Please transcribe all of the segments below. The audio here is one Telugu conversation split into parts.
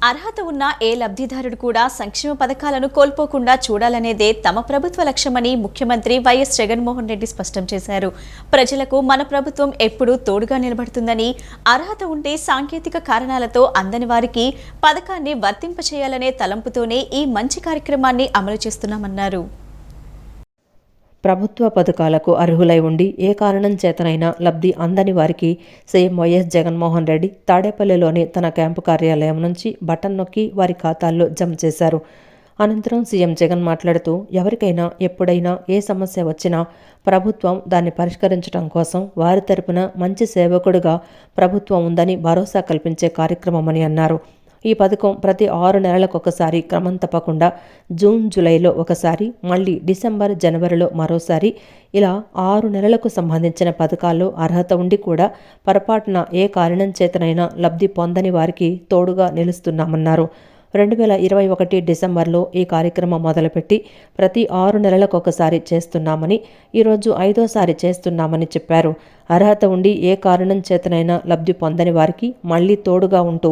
అర్హత ఉన్న ఏ లబ్ధిదారుడు కూడా సంక్షేమ పథకాలను కోల్పోకుండా చూడాలనేదే తమ ప్రభుత్వ లక్ష్యమని ముఖ్యమంత్రి వైఎస్ జగన్మోహన్ రెడ్డి స్పష్టం చేశారు. ప్రజలకు మన ప్రభుత్వం ఎప్పుడూ తోడుగా నిలబడుతుందని, అర్హత ఉంటే సాంకేతిక కారణాలతో అందని వారికి పథకాన్ని వర్తింపచేయాలనే తలంపుతోనే ఈ మంచి కార్యక్రమాన్ని అమలు చేస్తున్నామన్నారు. ప్రభుత్వ పథకాలకు అర్హులై ఉండి ఏ కారణం చేతనైనా లబ్ధి అందని వారికి సీఎం వైఎస్ జగన్మోహన్ రెడ్డి తాడేపల్లిలోని తన క్యాంపు కార్యాలయం నుంచి బటన్ నొక్కి వారి ఖాతాల్లో జమ చేశారు. అనంతరం సీఎం జగన్ మాట్లాడుతూ, ఎవరికైనా ఎప్పుడైనా ఏ సమస్య వచ్చినా ప్రభుత్వం దాన్ని పరిష్కరించడం కోసం వారి తరపున మంచి సేవకుడిగా ప్రభుత్వం ఉందని భరోసా కల్పించే కార్యక్రమమని అన్నారు. ఈ పథకం ప్రతి 6 నెలలకొకసారి క్రమం తప్పకుండా జూన్, జూలైలో ఒకసారి, మళ్ళీ డిసెంబర్, జనవరిలో మరోసారి ఇలా 6 నెలలకు సంబంధించిన పథకాల్లో అర్హత ఉండి కూడా పొరపాటున ఏ కారణం చేతనైనా లబ్ధి పొందని వారికి తోడుగా నిలుస్తున్నామన్నారు. 2021 డిసెంబర్లో ఈ కార్యక్రమం మొదలుపెట్టి ప్రతి 6 నెలలకొకసారి చేస్తున్నామని, ఈరోజు 5వ చేస్తున్నామని చెప్పారు. అర్హత ఉండి ఏ కారణం చేతనైనా లబ్ధి పొందని వారికి మళ్లీ తోడుగా ఉంటూ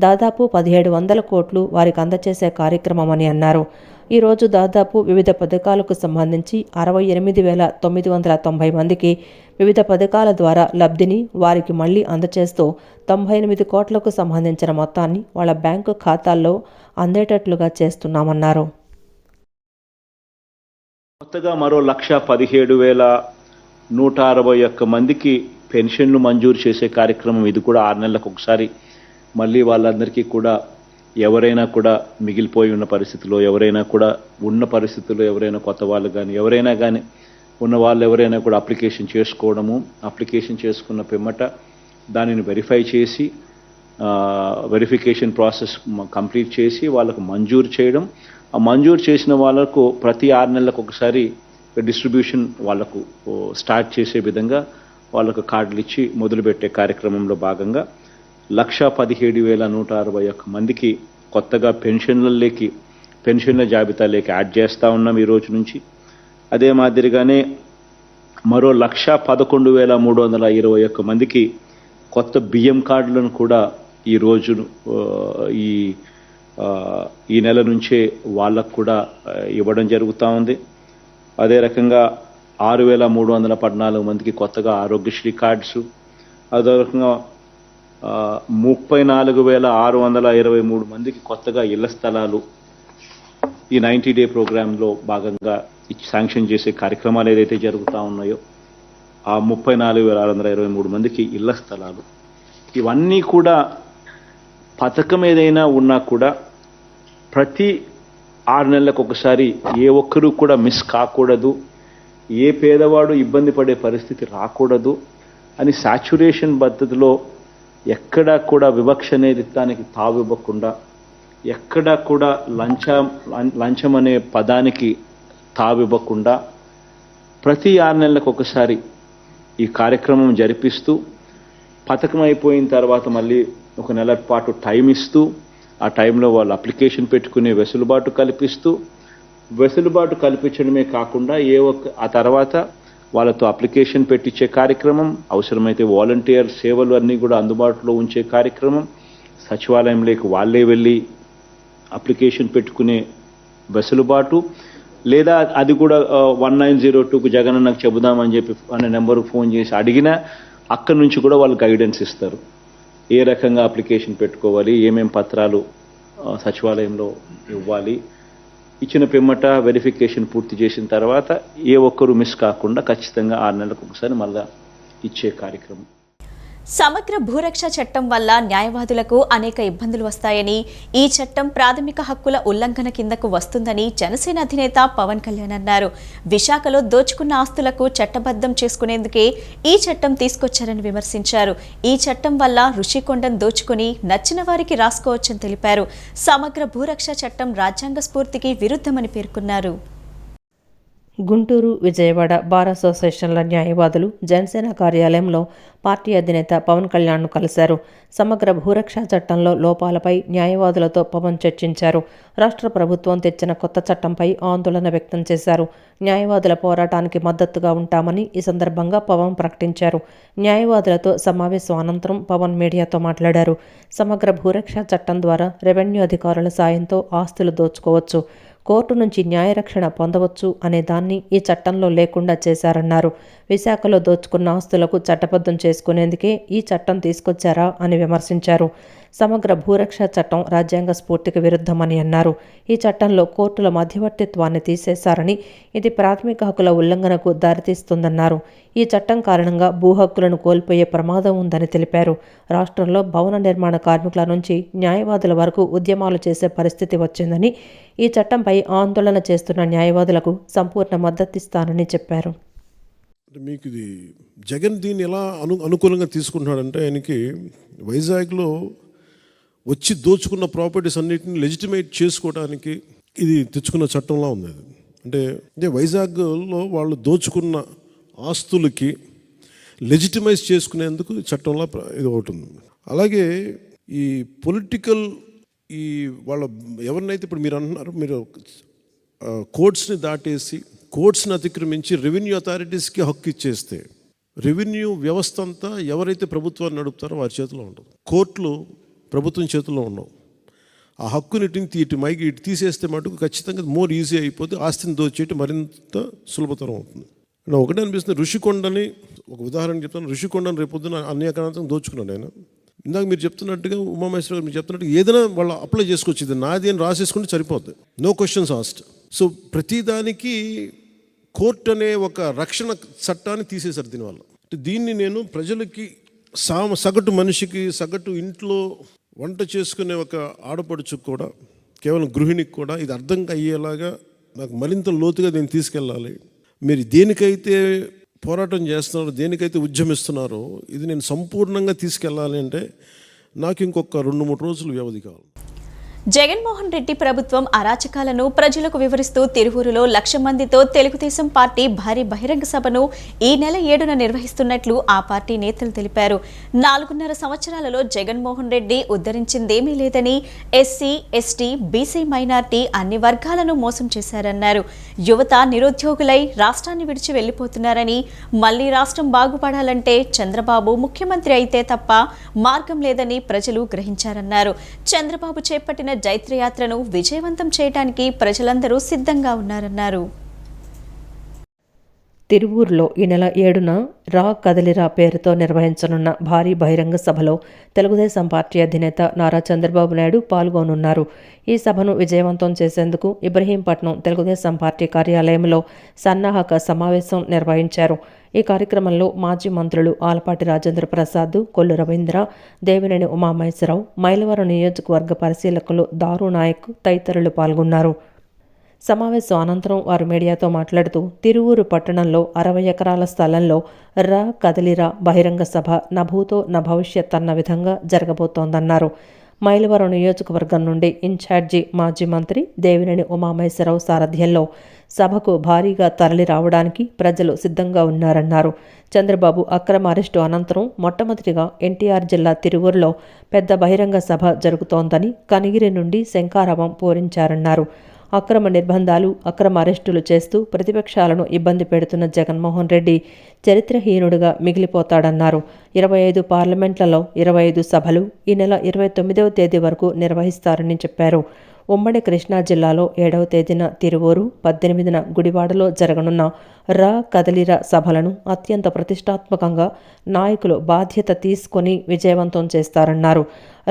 దాదాపు 1700 కోట్లు వారికి అందజేసే కార్యక్రమమని అన్నారు. ఈరోజు దాదాపు వివిధ పథకాలకు సంబంధించి 68,990 మందికి వివిధ పథకాల ద్వారా లబ్ధిని వారికి మళ్లీ అందజేస్తూ 98 కోట్లకు సంబంధించిన మొత్తాన్ని వాళ్ళ బ్యాంకు ఖాతాల్లో అందేటట్లుగా చేస్తున్నామన్నారు. కొత్తగా మరో 1,17,161 మందికి పెన్షన్లు మంజూరు చేసే కార్యక్రమం ఇది కూడా 6 నెలలకు ఒకసారి. మళ్ళీ వాళ్ళందరికీ కూడా ఎవరైనా కూడా మిగిలిపోయి ఉన్న పరిస్థితుల్లో, ఎవరైనా కూడా ఉన్న పరిస్థితుల్లో, ఎవరైనా కొత్త వాళ్ళు కానీ ఎవరైనా కానీ ఉన్న వాళ్ళు ఎవరైనా కూడా అప్లికేషన్ చేసుకోవడము, అప్లికేషన్ చేసుకున్న పిమ్మట దానిని వెరిఫై చేసి వెరిఫికేషన్ ప్రాసెస్ కంప్లీట్ చేసి వాళ్ళకు మంజూరు చేయడం, ఆ మంజూరు చేసిన వాళ్ళకు ప్రతి 6 నెలలకు ఒకసారి డిస్ట్రిబ్యూషన్ వాళ్ళకు స్టార్ట్ చేసే విధంగా వాళ్ళకు కార్డులు ఇచ్చి మొదలుపెట్టే కార్యక్రమంలో భాగంగా 1,17,161 మందికి కొత్తగా పెన్షన్ల జాబితాలోకి యాడ్ చేస్తూ ఉన్నాం ఈ రోజు నుంచి. అదే మాదిరిగానే మరో 1,11,321 మందికి కొత్త బియ్యం కార్డులను కూడా ఈ రోజు ఈ నెల నుంచే వాళ్ళకు కూడా ఇవ్వడం జరుగుతూ ఉంది. అదే రకంగా 6,314 మందికి కొత్తగా ఆరోగ్యశ్రీ కార్డ్స్, అదే రకంగా 34,623 మందికి కొత్తగా ఇళ్ల స్థలాలు ఈ 90-డే ప్రోగ్రాంలో భాగంగా శాంక్షన్ చేసే కార్యక్రమాలు ఏదైతే జరుగుతూ ఉన్నాయో ఆ 34,623 మందికి ఇళ్ల స్థలాలు, ఇవన్నీ కూడా పథకం ఏదైనా ఉన్నా కూడా ప్రతి 6 నెలలకు ఒకసారి ఏ ఒక్కరూ కూడా మిస్ కాకూడదు, ఏ పేదవాడు ఇబ్బంది పడే పరిస్థితి రాకూడదు అని సాచ్యురేషన్ పద్ధతిలో ఎక్కడా కూడా వివక్ష అనేది దానికి తావివ్వకుండా, ఎక్కడా కూడా లంచం అనే పదానికి తావివ్వకుండా ప్రతి 6 నెలలకు ఒకసారి ఈ కార్యక్రమం జరిపిస్తూ పథకం అయిపోయిన తర్వాత మళ్ళీ 1 నెల పాటు టైం ఇస్తూ ఆ టైంలో వాళ్ళు అప్లికేషన్ పెట్టుకునే వెసులుబాటు కల్పించడమే కాకుండా ఆ తర్వాత వాళ్ళతో అప్లికేషన్ పెట్టించే కార్యక్రమం, అవసరమైతే వాలంటీర్ సేవలు అన్నీ కూడా అందుబాటులో ఉంచే కార్యక్రమం, సచివాలయంలోకి వాళ్ళే వెళ్ళి అప్లికేషన్ పెట్టుకునే వెసులుబాటు, లేదా అది కూడా 1902కు జగనన్నకు చెబుదామని చెప్పి అనే నెంబర్కు ఫోన్ చేసి అడిగినా అక్కడి నుంచి కూడా వాళ్ళు గైడెన్స్ ఇస్తారు. ఏ రకంగా అప్లికేషన్ పెట్టుకోవాలి, ఏమేం పత్రాలు సచివాలయంలో ఇవ్వాలి, ఇచ్చిన పిమ్మట వెరిఫికేషన్ పూర్తి చేసిన తర్వాత ఏ ఒక్కరూ మిస్ కాకుండా ఖచ్చితంగా 6 నెలలకు ఒకసారి మళ్ళా ఇచ్చే కార్యక్రమం. సమగ్ర భూరక్ష చట్టం వల్ల న్యాయవాదులకు అనేక ఇబ్బందులు వస్తాయని, ఈ చట్టం ప్రాథమిక హక్కుల ఉల్లంఘన కిందకు వస్తుందని జనసేన అధినేత పవన్ కళ్యాణ్ అన్నారు. విశాఖలో దోచుకున్న ఆస్తులకు చట్టబద్ధం చేసుకునేందుకే ఈ చట్టం తీసుకొచ్చారని విమర్శించారు. ఈ చట్టం వల్ల ఋషికొండను దోచుకుని నచ్చిన వారికి రాసుకోవచ్చని తెలిపారు. సమగ్ర భూరక్ష చట్టం రాజ్యాంగ స్ఫూర్తికి విరుద్ధమని పేర్కొన్నారు. గుంటూరు, విజయవాడ బార్ అసోసియేషన్ల న్యాయవాదులు జనసేన కార్యాలయంలో పార్టీ అధినేత పవన్ కళ్యాణ్ను కలిశారు. సమగ్ర భూరక్ష చట్టంలో లోపాలపై న్యాయవాదులతో పవన్ చర్చించారు. రాష్ట్ర ప్రభుత్వం తెచ్చిన కొత్త చట్టంపై ఆందోళన వ్యక్తం చేశారు. న్యాయవాదుల పోరాటానికి మద్దతుగా ఉంటామని ఈ సందర్భంగా పవన్ ప్రకటించారు. న్యాయవాదులతో సమావేశం అనంతరం పవన్ మీడియాతో మాట్లాడారు. సమగ్ర భూరక్ష చట్టం ద్వారా రెవెన్యూ అధికారుల సాయంతో ఆస్తులు దోచుకోవచ్చు, కోర్టు నుంచి న్యాయరక్షణ పొందవచ్చు అనే దాన్ని ఈ చట్టంలో లేకుండా చేశారన్నారు. విశాఖలో దోచుకున్న ఆస్తులకు చట్టబద్ధం చేసుకునేందుకే ఈ చట్టం తీసుకొచ్చారా అని విమర్శించారు. సమగ్ర భూరక్ష చట్టం రాజ్యాంగ స్ఫూర్తికి విరుద్ధమని అన్నారు. ఈ చట్టంలో కోర్టుల మధ్యవర్తిత్వాన్ని తీసేశారని, ఇది ప్రాథమిక హక్కుల ఉల్లంఘనకు దారితీస్తుందన్నారు. ఈ చట్టం కారణంగా భూ హక్కులను కోల్పోయే ప్రమాదం ఉందని తెలిపారు. రాష్ట్రంలో భవన నిర్మాణ కార్మికుల నుంచి న్యాయవాదుల వరకు ఉద్యమాలు చేసే పరిస్థితి వచ్చిందని, ఈ చట్టంపై ఆందోళన చేస్తున్న న్యాయవాదులకు సంపూర్ణ మద్దతిస్తానని చెప్పారు. మీకు ఇది జగన్ దీన్ని ఎలా అనుకూలంగా తీసుకుంటున్నాడంటే, ఆయనకి వైజాగ్లో వచ్చి దోచుకున్న ప్రాపర్టీస్ అన్నిటిని లెజిటిమేట్ చేసుకోవడానికి ఇది తెచ్చుకున్న చట్టంలా ఉంది. అంటే వైజాగ్లో వాళ్ళు దోచుకున్న ఆస్తులకి లెజిటిమైజ్ చేసుకునేందుకు చట్టంలా ఇది ఒకటి ఉంది. అలాగే ఈ పొలిటికల్ వాళ్ళ ఎవరినైతే ఇప్పుడు మీరు అంటున్నారు, మీరు కోర్ట్స్ని దాటేసి కోర్ట్స్ని అతిక్రమించి రెవెన్యూ అథారిటీస్కి హక్కు ఇచ్చేస్తే రెవెన్యూ వ్యవస్థ అంతా ఎవరైతే ప్రభుత్వాన్ని నడుపుతారో వారి చేతిలో ఉండదు. కోర్టులు ప్రభుత్వం చేతుల్లో ఉండవు. ఆ హక్కుని ఇటు తీసేస్తే మటుకు ఖచ్చితంగా మోర్ ఈజీ అయిపోతే ఆస్తిని దోచేయటం మరింత సులభతరం అవుతుంది. ఒకటే అనిపిస్తుంది, ఋషికొండని ఒక ఉదాహరణ చెప్తాను. ఋషికొండని రేపొద్దున అన్యాయకారణంగా దోచుకున్నాడు ఆయన. ఇందాక మీరు చెప్తున్నట్టుగా ఉమామహేశ్వర గారు మీరు చెప్తున్నట్టుగా ఏదైనా వాళ్ళు అప్లై చేసుకొచ్చి ఇది నాది అని రాసేసుకుంటే సరిపోద్ది, నో క్వశ్చన్స్ ఆస్క్డ్. సో ప్రతిదానికి కోర్టు అనే ఒక రక్షణ చట్టాన్ని తీసేశారు దీనివల్ల. దీన్ని నేను ప్రజలకి సగటు మనిషికి, సగటు ఇంట్లో వంట చేసుకునే ఒక ఆడపడుచుకు కూడా, కేవలం గృహిణికి కూడా ఇది అర్థం అయ్యేలాగా నాకు మరింత లోతుగా నేను తీసుకెళ్ళాలి. మీరు దేనికైతే పోరాటం చేస్తున్నారో, దేనికైతే ఉద్యమిస్తున్నారో ఇది నేను సంపూర్ణంగా తీసుకెళ్ళాలి అంటే నాకు ఇంకొక 2-3 రోజులు వ్యవధి కావాలి. జగన్మోహన్ రెడ్డి ప్రభుత్వం అరాచకాలను ప్రజలకు వివరిస్తూ తిరువూరులో 1,00,000 మందితో తెలుగుదేశం పార్టీ భారీ బహిరంగ సభను ఈ నెల 7న నిర్వహిస్తున్నట్లు ఆ పార్టీ నేతలు తెలిపారు. 4.5 సంవత్సరాలలో జగన్మోహన్ రెడ్డి ఉద్ధరించిందేమీ లేదని, ఎస్సీ, ఎస్టీ, బీసీ, మైనార్టీ అన్ని వర్గాలను మోసం చేశారన్నారు. యువత నిరుద్యోగులై రాష్ట్రాన్ని విడిచి వెళ్లిపోతున్నారని, మళ్లీ రాష్ట్రం బాగుపడాలంటే చంద్రబాబు ముఖ్యమంత్రి అయితే తప్ప మార్గం లేదని ప్రజలు గ్రహించారన్నారు. చంద్రబాబు చేపట్టిన జైత్రయాత్రను విజయవంతం చేయడానికి ప్రజలందరూ సిద్ధంగా ఉన్నారన్నారు. తిరువూరులో ఈ నెల 7న రా కదలిరా పేరుతో నిర్వహించనున్న భారీ బహిరంగ సభలో తెలుగుదేశం పార్టీ అధినేత నారా చంద్రబాబు నాయుడు పాల్గొనున్నారు. ఈ సభను విజయవంతం చేసేందుకు ఇబ్రహీంపట్నం తెలుగుదేశం పార్టీ కార్యాలయంలో సన్నాహక సమావేశం నిర్వహించారు. ఈ కార్యక్రమంలో మాజీ మంత్రులు ఆలపాటి రాజేంద్ర ప్రసాద్, కొల్లు రవీంద్ర, దేవినేని ఉమామహేశ్వరరావు, మైలవరం నియోజకవర్గ పరిశీలకులు దారు నాయక్ తదితరులు పాల్గొన్నారు. సమావేశం అనంతరం వారు మీడియాతో మాట్లాడుతూ, తిరువూరు పట్టణంలో 60 ఎకరాల స్థలంలో రా కదలిరా బహిరంగ సభ నభూతో న భవిష్యత్ అన్న విధంగా జరగబోతోందన్నారు. మైలవరం నియోజకవర్గం నుండి ఇన్ఛార్జి మాజీ మంత్రి దేవినేని ఉమామహేశ్వరరావు సారథ్యంలో సభకు భారీగా తరలి రావడానికి ప్రజలు సిద్ధంగా ఉన్నారన్నారు. చంద్రబాబు అక్రమ అరెస్టు అనంతరం మొట్టమొదటిగా ఎన్టీఆర్ జిల్లా తిరువూరులో పెద్ద బహిరంగ సభ జరుగుతోందని కనిగిరి నుండి శంఖారావం పూరించారన్నారు. అక్రమ నిర్బంధాలు, అక్రమ అరెస్టులు చేస్తూ ప్రతిపక్షాలను ఇబ్బంది పెడుతున్న జగన్మోహన్ రెడ్డి చరిత్రహీనుడిగా మిగిలిపోతాడన్నారు. 25 పార్లమెంట్లలో 25 సభలు ఈ నెల 29వ తేదీ వరకు నిర్వహిస్తారని చెప్పారు. ఉమ్మడి కృష్ణా జిల్లాలో 7వ తేదీన తిరువూరు, 18న గుడివాడలో జరగనున్న రా కదలిరా సభలను అత్యంత ప్రతిష్టాత్మకంగా నాయకులు బాధ్యత తీసుకొని విజయవంతం చేస్తారన్నారు.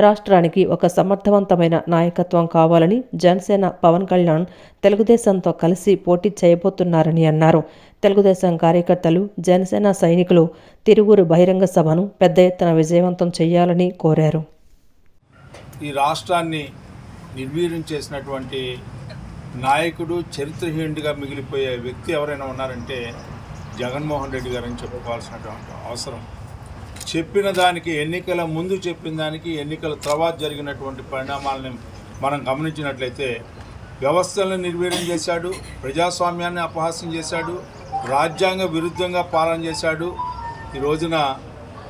రాష్ట్రానికి ఒక సమర్థవంతమైన నాయకత్వం కావాలని జనసేన పవన్ కళ్యాణ్ తెలుగుదేశంతో కలిసి పోటీ చేయబోతున్నారని అన్నారు. తెలుగుదేశం కార్యకర్తలు, జనసేన సైనికులు తిరువూరు బహిరంగ సభను పెద్ద ఎత్తున విజయవంతం చేయాలని కోరారు. ఈ రాష్ట్రాన్ని నిర్వీర్యం చేసినటువంటి నాయకుడు, చరిత్రహీనుడిగా మిగిలిపోయే వ్యక్తి ఎవరైనా ఉన్నారంటే జగన్మోహన్ రెడ్డి గారని చెప్పుకోవాల్సినటువంటి అవసరం. చెప్పిన దానికి, ఎన్నికల ముందు చెప్పిన దానికి, ఎన్నికల తర్వాత జరిగినటువంటి పరిణామాలని మనం గమనించినట్లయితే వ్యవస్థలను నిర్వీర్యం చేశాడు, ప్రజాస్వామ్యాన్ని అపహాస్యం చేశాడు, రాజ్యాంగ విరుద్ధంగా పాలన చేశాడు. ఈ రోజున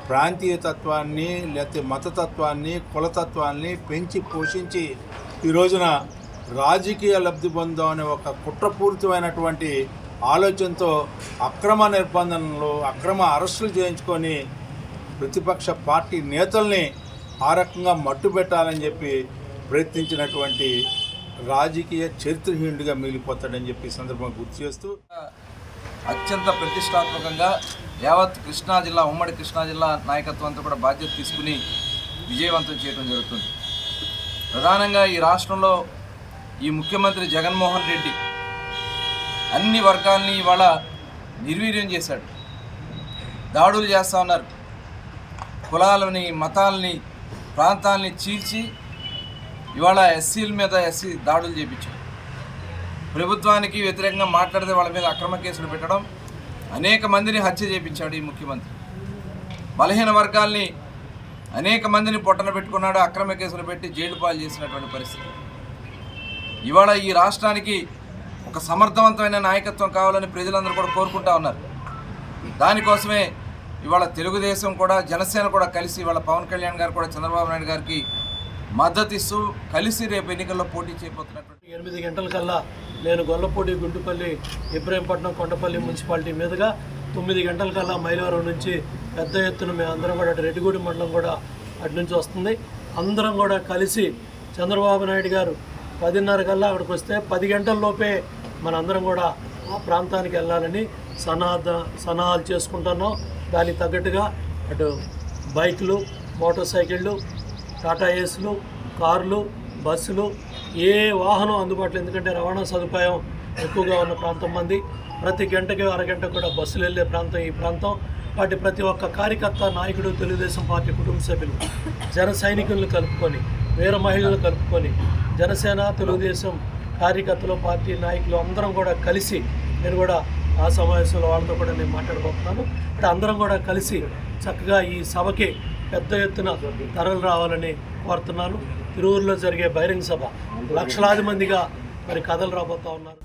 ప్రాంతీయతత్వాన్ని లేకపోతే మతతత్వాన్ని కులతత్వాన్ని పెంచి పోషించి ఈ రోజున రాజకీయ లబ్ధి పొందాం అనే ఒక కుట్రపూరితమైనటువంటి ఆలోచనతో అక్రమ నిర్బంధనలు, అక్రమ అరెస్టులు చేయించుకొని ప్రతిపక్ష పార్టీ నేతల్ని ఆ రకంగా మట్టుబెట్టాలని చెప్పి ప్రయత్నించినటువంటి రాజకీయ చరిత్రహీనుడిగా మిగిలిపోతాడని చెప్పి ఈ సందర్భంగా గుర్తు చేస్తూ అత్యంత ప్రతిష్టాత్మకంగా యావత్ కృష్ణా జిల్లా, ఉమ్మడి కృష్ణా జిల్లా నాయకత్వం అంతా కూడా బాధ్యత తీసుకుని విజయవంతం చేయడం జరుగుతుంది. ప్రధానంగా ఈ రాష్ట్రంలో ఈ ముఖ్యమంత్రి జగన్మోహన్ రెడ్డి అన్ని వర్గాల్ని ఇవాళ నిర్వీర్యం చేశాడు. దాడులు చేస్తూ ఉన్నారు. కులాలని, మతాలని, ప్రాంతాలని చీల్చి ఇవాళ ఎస్సీల మీద దాడులు చేయించాడు. ప్రభుత్వానికి వ్యతిరేకంగా మాట్లాడితే వాళ్ళ మీద అక్రమ కేసులు పెట్టడం, అనేక మందిని హత్య చేయించాడు ఈ ముఖ్యమంత్రి. బలహీన వర్గాల్ని అనేక మందిని పొట్టన పెట్టుకున్నాడు, అక్రమ కేసులు పెట్టి జైలు పాలు చేసినటువంటి పరిస్థితి. ఇవాళ ఈ రాష్ట్రానికి ఒక సమర్థవంతమైన నాయకత్వం కావాలని ప్రజలందరూ కూడా కోరుకుంటా ఉన్నారు. దానికోసమే ఇవాళ తెలుగుదేశం కూడా, జనసేన కూడా కలిసి ఇవాళ పవన్ కళ్యాణ్ గారు కూడా చంద్రబాబు నాయుడు గారికి మద్దతు ఇస్తూ కలిసి రేపు ఎన్నికల్లో పోటీ చేయబోతున్నటువంటి 8 గంటల కల్లా నేను గొల్లపూడి, గుంటుపల్లి, ఇబ్రహీంపట్నం, కొండపల్లి మున్సిపాలిటీ మీదుగా 9 గంటల కల్లా మైలవరం నుంచి పెద్ద ఎత్తున మేము అందరం కూడా అటు రెడ్డిగూడి మండలం కూడా అటు నుంచి వస్తుంది. అందరం కూడా కలిసి చంద్రబాబు నాయుడు గారు 10:30 కల్లా అక్కడికి వస్తే 10 గంటల లోపే మనందరం కూడా ఆ ప్రాంతానికి వెళ్ళాలని సన్నాహాలు చేసుకుంటున్నాం. దానికి తగ్గట్టుగా అటు బైకులు, మోటార్ సైకిళ్ళు, టాటా ఏస్లు, కార్లు, బస్సులు, ఏ వాహనం అందుబాటులో, ఎందుకంటే రవాణా సదుపాయం ఎక్కువగా ఉన్న ప్రాంతం మంది. ప్రతి గంటకి అరగంట కూడా బస్సులు వెళ్ళే ప్రాంతం ఈ ప్రాంతం. వాటి ప్రతి ఒక్క కార్యకర్త, నాయకుడు, తెలుగుదేశం పార్టీ కుటుంబ సభ్యులు, జన సైనికులను కలుపుకొని, వీర మహిళలను కలుపుకొని, జనసేన, తెలుగుదేశం కార్యకర్తలు, పార్టీ నాయకులు అందరం కూడా కలిసి, నేను కూడా ఆ సమావేశంలో వాళ్ళతో కూడా నేను మాట్లాడబోతున్నాను. అందరం కూడా కలిసి చక్కగా ఈ సభకి పెద్ద ఎత్తున తరలి రావాలని కోరుతున్నాను. తిరువురులో జరిగే బహిరంగ సభ లక్షలాది మందిగా మరి కథలు రాబోతా ఉన్నారు.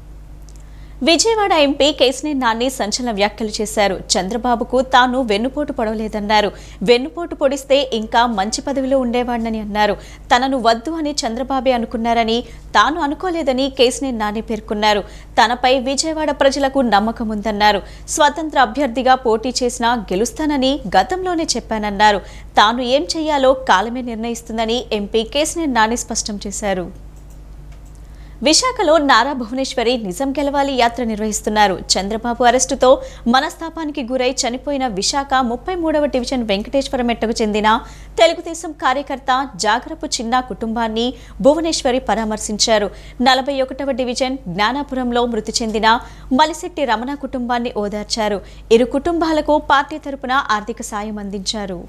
విజయవాడ ఎంపీ కేశినేని నాని సంచలన వ్యాఖ్యలు చేశారు. చంద్రబాబుకు తాను వెన్నుపోటు పొడవలేదన్నారు. వెన్నుపోటు పొడిస్తే ఇంకా మంచి పదవిలో ఉండేవాడినని అన్నారు. తనను వద్దు అని చంద్రబాబే అనుకున్నారని తాను అనుకోలేదని కేశినేని నాని పేర్కొన్నారు. తనపై విజయవాడ ప్రజలకు నమ్మకం ఉందన్నారు. స్వతంత్ర అభ్యర్థిగా పోటీ చేసినా గెలుస్తానని గతంలోనే చెప్పానన్నారు. తాను ఏం చేయాలో కాలమే నిర్ణయిస్తుందని ఎంపీ కేశినేని నాని స్పష్టం చేశారు. విశాఖలో నారా భువనేశ్వరి నిజం గెలవాలి యాత్ర నిర్వహిస్తున్నారు. చంద్రబాబు అరెస్టుతో మనస్తాపానికి గురై చనిపోయిన విశాఖ 33వ డివిజన్ వెంకటేశ్వర మెట్టకు చెందిన తెలుగుదేశం కార్యకర్త జాగరపు చిన్న కుటుంబాన్ని భువనేశ్వరి పరామర్శించారు. 41వ డివిజన్ జ్ఞానాపురంలో మృతి చెందిన మలిశెట్టి రమణ కుటుంబాన్ని ఓదార్చారు. ఇరు కుటుంబాలకు పార్టీ తరపున ఆర్థిక సాయం అందించారు.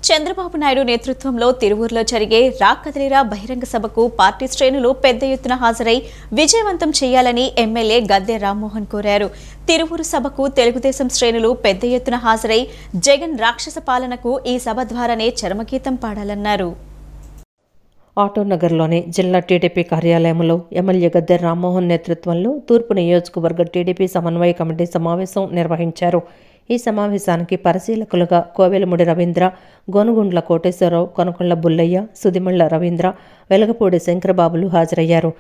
చంద్రబాబు నాయుడు నేతృత్వంలో తిరువూరులో జరిగే రా కదలిరా బహిరంగ సభకు పార్టీ శ్రేణులు పెద్ద ఎత్తున హాజరై విజయవంతం చేయాలని ఎమ్మెల్యే గద్దె రామ్మోహన్ కోరారు. తిరువూరు సభకు తెలుగుదేశం శ్రేణులు పెద్ద ఎత్తున హాజరై జగన్ రాక్షస పాలనకు ఈ సభ ద్వారానే చరమగీతం పాడాలన్నారు. ఆటోనగర్లోని జిల్లా టీడీపీ కార్యాలయంలో ఎమ్మెల్యే గద్దె రామ్మోహన్ నేతృత్వంలో తూర్పు నియోజకవర్గ టీడీపీ సమన్వయ కమిటీ సమావేశం నిర్వహించారు. ఈ సమావేశానికి పరిశీలకులుగా కోవెలముడి రవీంద్ర, గోనుగుండ్ల కోటేశ్వరరావు, కొనకొండ బుల్లయ్య, సుదిమళ్ల రవీంద్ర, వెలగపూడి శంకరబాబులు హాజరయ్యారు.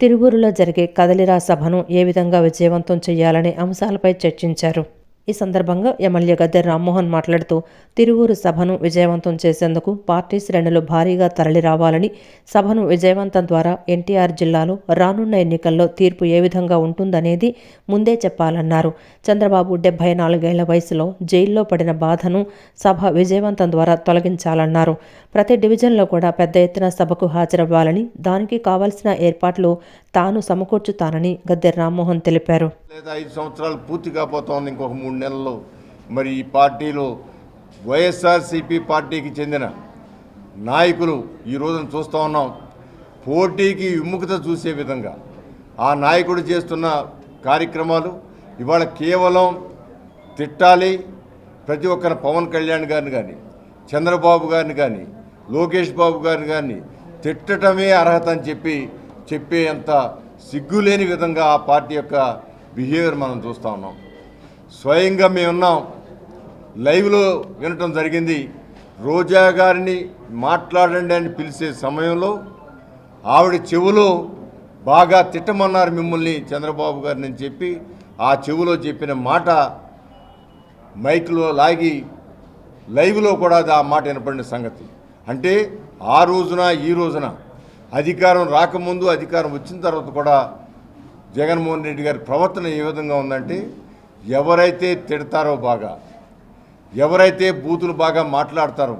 తిరువూరులో జరిగే కదలిరా సభను ఏ విధంగా విజయవంతం చేయాలనే అంశాలపై చర్చించారు. ఈ సందర్భంగా ఎమ్మెల్యే గద్దె రామ్మోహన్ మాట్లాడుతూ తిరువూరు సభను విజయవంతం చేసేందుకు పార్టీ శ్రేణులు భారీగా తరలి రావాలని, సభను విజయవంతం ద్వారా ఎన్టీఆర్ జిల్లాలో రానున్న ఎన్నికల్లో తీర్పు ఏ విధంగా ఉంటుందనేది ముందే చెప్పాలన్నారు. చంద్రబాబు 74 ఏళ్ల వయసులో జైల్లో పడిన బాధను సభ విజయవంతం ద్వారా తొలగించాలన్నారు. ప్రతి డివిజన్లో కూడా పెద్ద ఎత్తున సభకు హాజరవ్వాలని, దానికి కావాల్సిన ఏర్పాట్లు తాను సమకూర్చుతానని గద్దె రామ్మోహన్ తెలిపారు. 5 సంవత్సరాలు పూర్తి కాబోతోంది, ఇంకొక 3 నెలల్లో. మరి ఈ పార్టీలో వైఎస్ఆర్సీపీ పార్టీకి చెందిన నాయకులు ఈ రోజున చూస్తూ ఉన్నాం. పోటీకి విముఖత చూసే విధంగా ఆ నాయకుడు చేస్తున్న కార్యక్రమాలు ఇవాళ కేవలం తిట్టాలి. ప్రతి ఒక్కరి పవన్ కళ్యాణ్ గారిని కానీ, చంద్రబాబు గారిని కానీ, లోకేష్ బాబు గారిని కానీ తిట్టడమే అర్హత అని చెప్పి చెప్పేంత సిగ్గులేని విధంగా ఆ పార్టీ యొక్క బిహేవియర్ మనం చూస్తూ ఉన్నాం. స్వయంగా మేమున్నాం, లైవ్లో వినటం జరిగింది. రోజా గారిని మాట్లాడండి అని పిలిచే సమయంలో ఆవిడ చెవులో బాగా తిట్టమన్నారు మిమ్మల్ని చంద్రబాబు గారిని అని చెప్పి ఆ చెవులో చెప్పిన మాట మైక్లో లాగి లైవ్లో కూడా ఆ మాట వినపడిన సంగతి. అంటే ఆ రోజున ఈ రోజున అధికారం రాకముందు, అధికారం వచ్చిన తర్వాత కూడా జగన్మోహన్ రెడ్డి గారి ప్రవర్తన ఏ విధంగా ఉందంటే, ఎవరైతే తిడతారో బాగా, ఎవరైతే బూతులు బాగా మాట్లాడతారో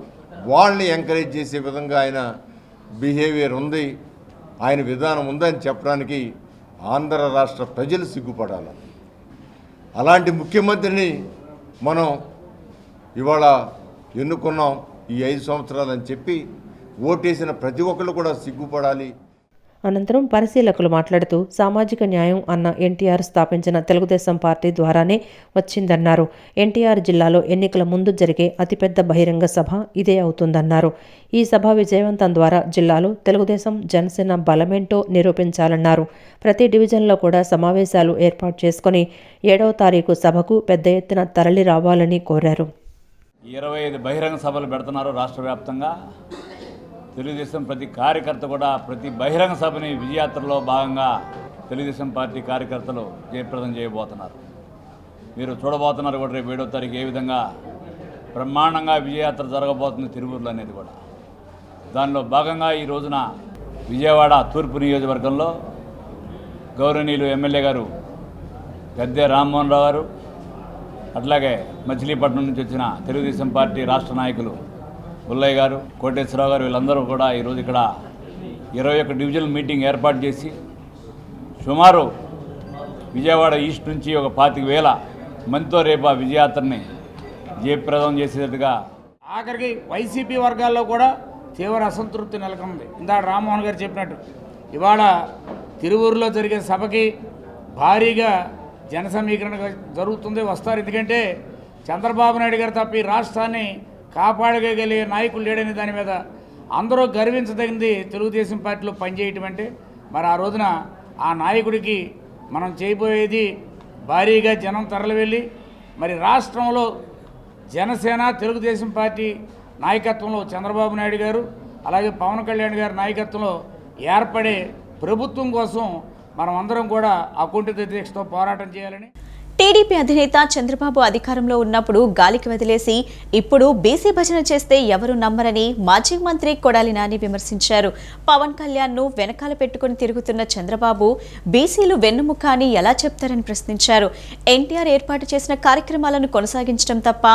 వాళ్ళని ఎంకరేజ్ చేసే విధంగా ఆయన బిహేవియర్ ఉంది, ఆయన విధానం ఉందని చెప్పడానికి ఆంధ్ర రాష్ట్ర ప్రజలు సిగ్గుపడాలి. అలాంటి ముఖ్యమంత్రిని మనం ఇవాళ ఎన్నుకున్నాం ఈ 5 సంవత్సరాలని చెప్పి ఓటేసిన ప్రతి ఒక్కళ్ళు కూడా సిగ్గుపడాలి. అనంతరం పరిశీలకులు మాట్లాడుతూ సామాజిక న్యాయం అన్న ఎన్టీఆర్ స్థాపించిన తెలుగుదేశం పార్టీ ద్వారానే వచ్చిందన్నారు. ఎన్టీఆర్ జిల్లాలో ఎన్నికల ముందు జరిగే అతిపెద్ద బహిరంగ సభ ఇదే అవుతుందన్నారు. ఈ సభ విజయవంతం ద్వారా జిల్లాలో తెలుగుదేశం జనసేన బలమేంటో నిరూపించాలన్నారు. ప్రతి డివిజన్లో కూడా సమావేశాలు ఏర్పాటు చేసుకుని 7వ తారీఖు సభకు పెద్ద ఎత్తున తరలి రావాలని కోరారు. 25 బహిరంగ సభలు పెడుతున్నారు రాష్ట్ర వ్యాప్తంగా. తెలుగుదేశం ప్రతి కార్యకర్త కూడా ప్రతి బహిరంగ సభని విజయయాత్రలో భాగంగా తెలుగుదేశం పార్టీ కార్యకర్తలు జయప్రదం చేయబోతున్నారు. మీరు చూడబోతున్నారు కూడా రేపు 7వ తారీఖు ఏ విధంగా బ్రహ్మాండంగా విజయయాత్ర జరగబోతుంది తిరువూరులో అనేది కూడా. దానిలో భాగంగా ఈ రోజున విజయవాడ తూర్పు నియోజకవర్గంలో గౌరవనీయులు ఎమ్మెల్యే గారు గద్దె రామ్మోహన్ రావు గారు, అట్లాగే మచిలీపట్నం నుంచి వచ్చిన తెలుగుదేశం పార్టీ రాష్ట్ర నాయకులు పుల్లయ్య గారు, కోటేశ్వరరావు గారు, వీళ్ళందరూ కూడా ఈరోజు ఇక్కడ 21 డివిజనల్ మీటింగ్ ఏర్పాటు చేసి సుమారు విజయవాడ ఈస్ట్ నుంచి ఒక 25,000 మందితో రేపు ఆ విజయయాత్రని జయప్రదం చేసేటట్టుగా. ఆఖరికి వైసీపీ వర్గాల్లో కూడా తీవ్ర అసంతృప్తి నెలకొంది. ఇందాక రామ్మోహన్ గారు చెప్పినట్టు ఇవాళ తిరువూరులో జరిగే సభకి భారీగా జన సమీకరణ జరుగుతుంది, వస్తారు. ఎందుకంటే చంద్రబాబు నాయుడు గారు తప్ప ఈ రాష్ట్రాన్ని కాపాడగలిగే నాయకులు లేడని దాని మీద అందరూ గర్వించదగింది తెలుగుదేశం పార్టీలో పనిచేయటం అంటే. మరి ఆ రోజున ఆ నాయకుడికి మనం చేయబోయేది భారీగా జనం తరలి వెళ్ళి మరి రాష్ట్రంలో జనసేన తెలుగుదేశం పార్టీ నాయకత్వంలో చంద్రబాబు నాయుడు గారు అలాగే పవన్ కళ్యాణ్ గారి నాయకత్వంలో ఏర్పడే ప్రభుత్వం కోసం మనం అందరం కూడా అకుంఠిత దీక్షతో పోరాటం చేయాలని. టీడీపీ అధినేత చంద్రబాబు అధికారంలో ఉన్నప్పుడు గాలికి వదిలేసి ఇప్పుడు బీసీ భజన చేస్తే ఎవరు నమ్మరని మాజీ మంత్రి కొడాలి నాని విమర్శించారు. పవన్ కళ్యాణ్ ను వెనకాల పెట్టుకుని తిరుగుతున్న చంద్రబాబు బీసీలు వెన్నుముక అని ఎలా చెప్తారని ప్రశ్నించారు. ఎన్టీఆర్ ఏర్పాటు చేసిన కార్యక్రమాలను కొనసాగించడం తప్ప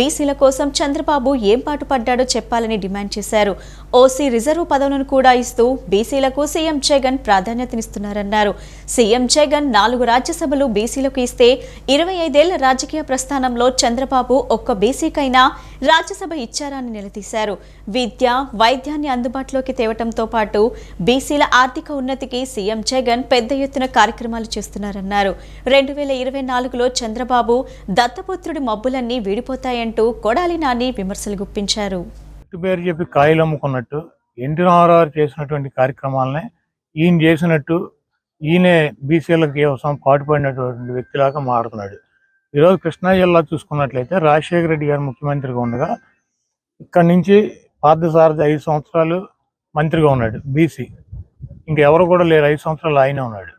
బీసీల కోసం చంద్రబాబు ఏం పాటుపడ్డాడో చెప్పాలని డిమాండ్ చేశారు. ఓసీ రిజర్వ్ పదవులను కూడా ఇస్తూ బీసీలకు సీఎం జగన్ ప్రాధాన్యతనిస్తున్నారన్నారు. సీఎం జగన్ 4 రాజ్యసభలు బీసీలకు ఇస్తే 25 ఏళ్ల రాజకీయ ప్రస్థానంలో చంద్రబాబు ఒక్క బీసీకైనా రాజ్యసభ ఇచ్చారా అని నిలదీశారు. విద్య, వైద్యాన్ని అందుబాటులోకి తేవటంతో పాటు బీసీల ఆర్థిక ఉన్నతికి సీఎం జగన్ పెద్ద ఎత్తున కార్యక్రమాలు చేస్తున్నారన్నారు. 2024లో చంద్రబాబు దత్తపుత్రుడి మబ్బులన్నీ వీడిపోతాయంటూ కొడాలి నాని విమర్శలు గుప్పించారు. పేరు చెప్పి కాయలు అమ్ముకున్నట్టు ఎన్టీ రామారావు చేసినటువంటి కార్యక్రమాలనే ఈయన చేసినట్టు ఈయనే బీసీలకి కోసం పాటుపడినటువంటి వ్యక్తిలాగా మారుతున్నాడు. ఈరోజు కృష్ణా జిల్లా చూసుకున్నట్లయితే రాజశేఖర రెడ్డి గారు ముఖ్యమంత్రిగా ఉండగా ఇక్కడి నుంచి పార్థసారథి 5 సంవత్సరాలు మంత్రిగా ఉన్నాడు బీసీ. ఇంకెవరు కూడా లేరు, 5 సంవత్సరాలు ఆయనే ఉన్నాడు.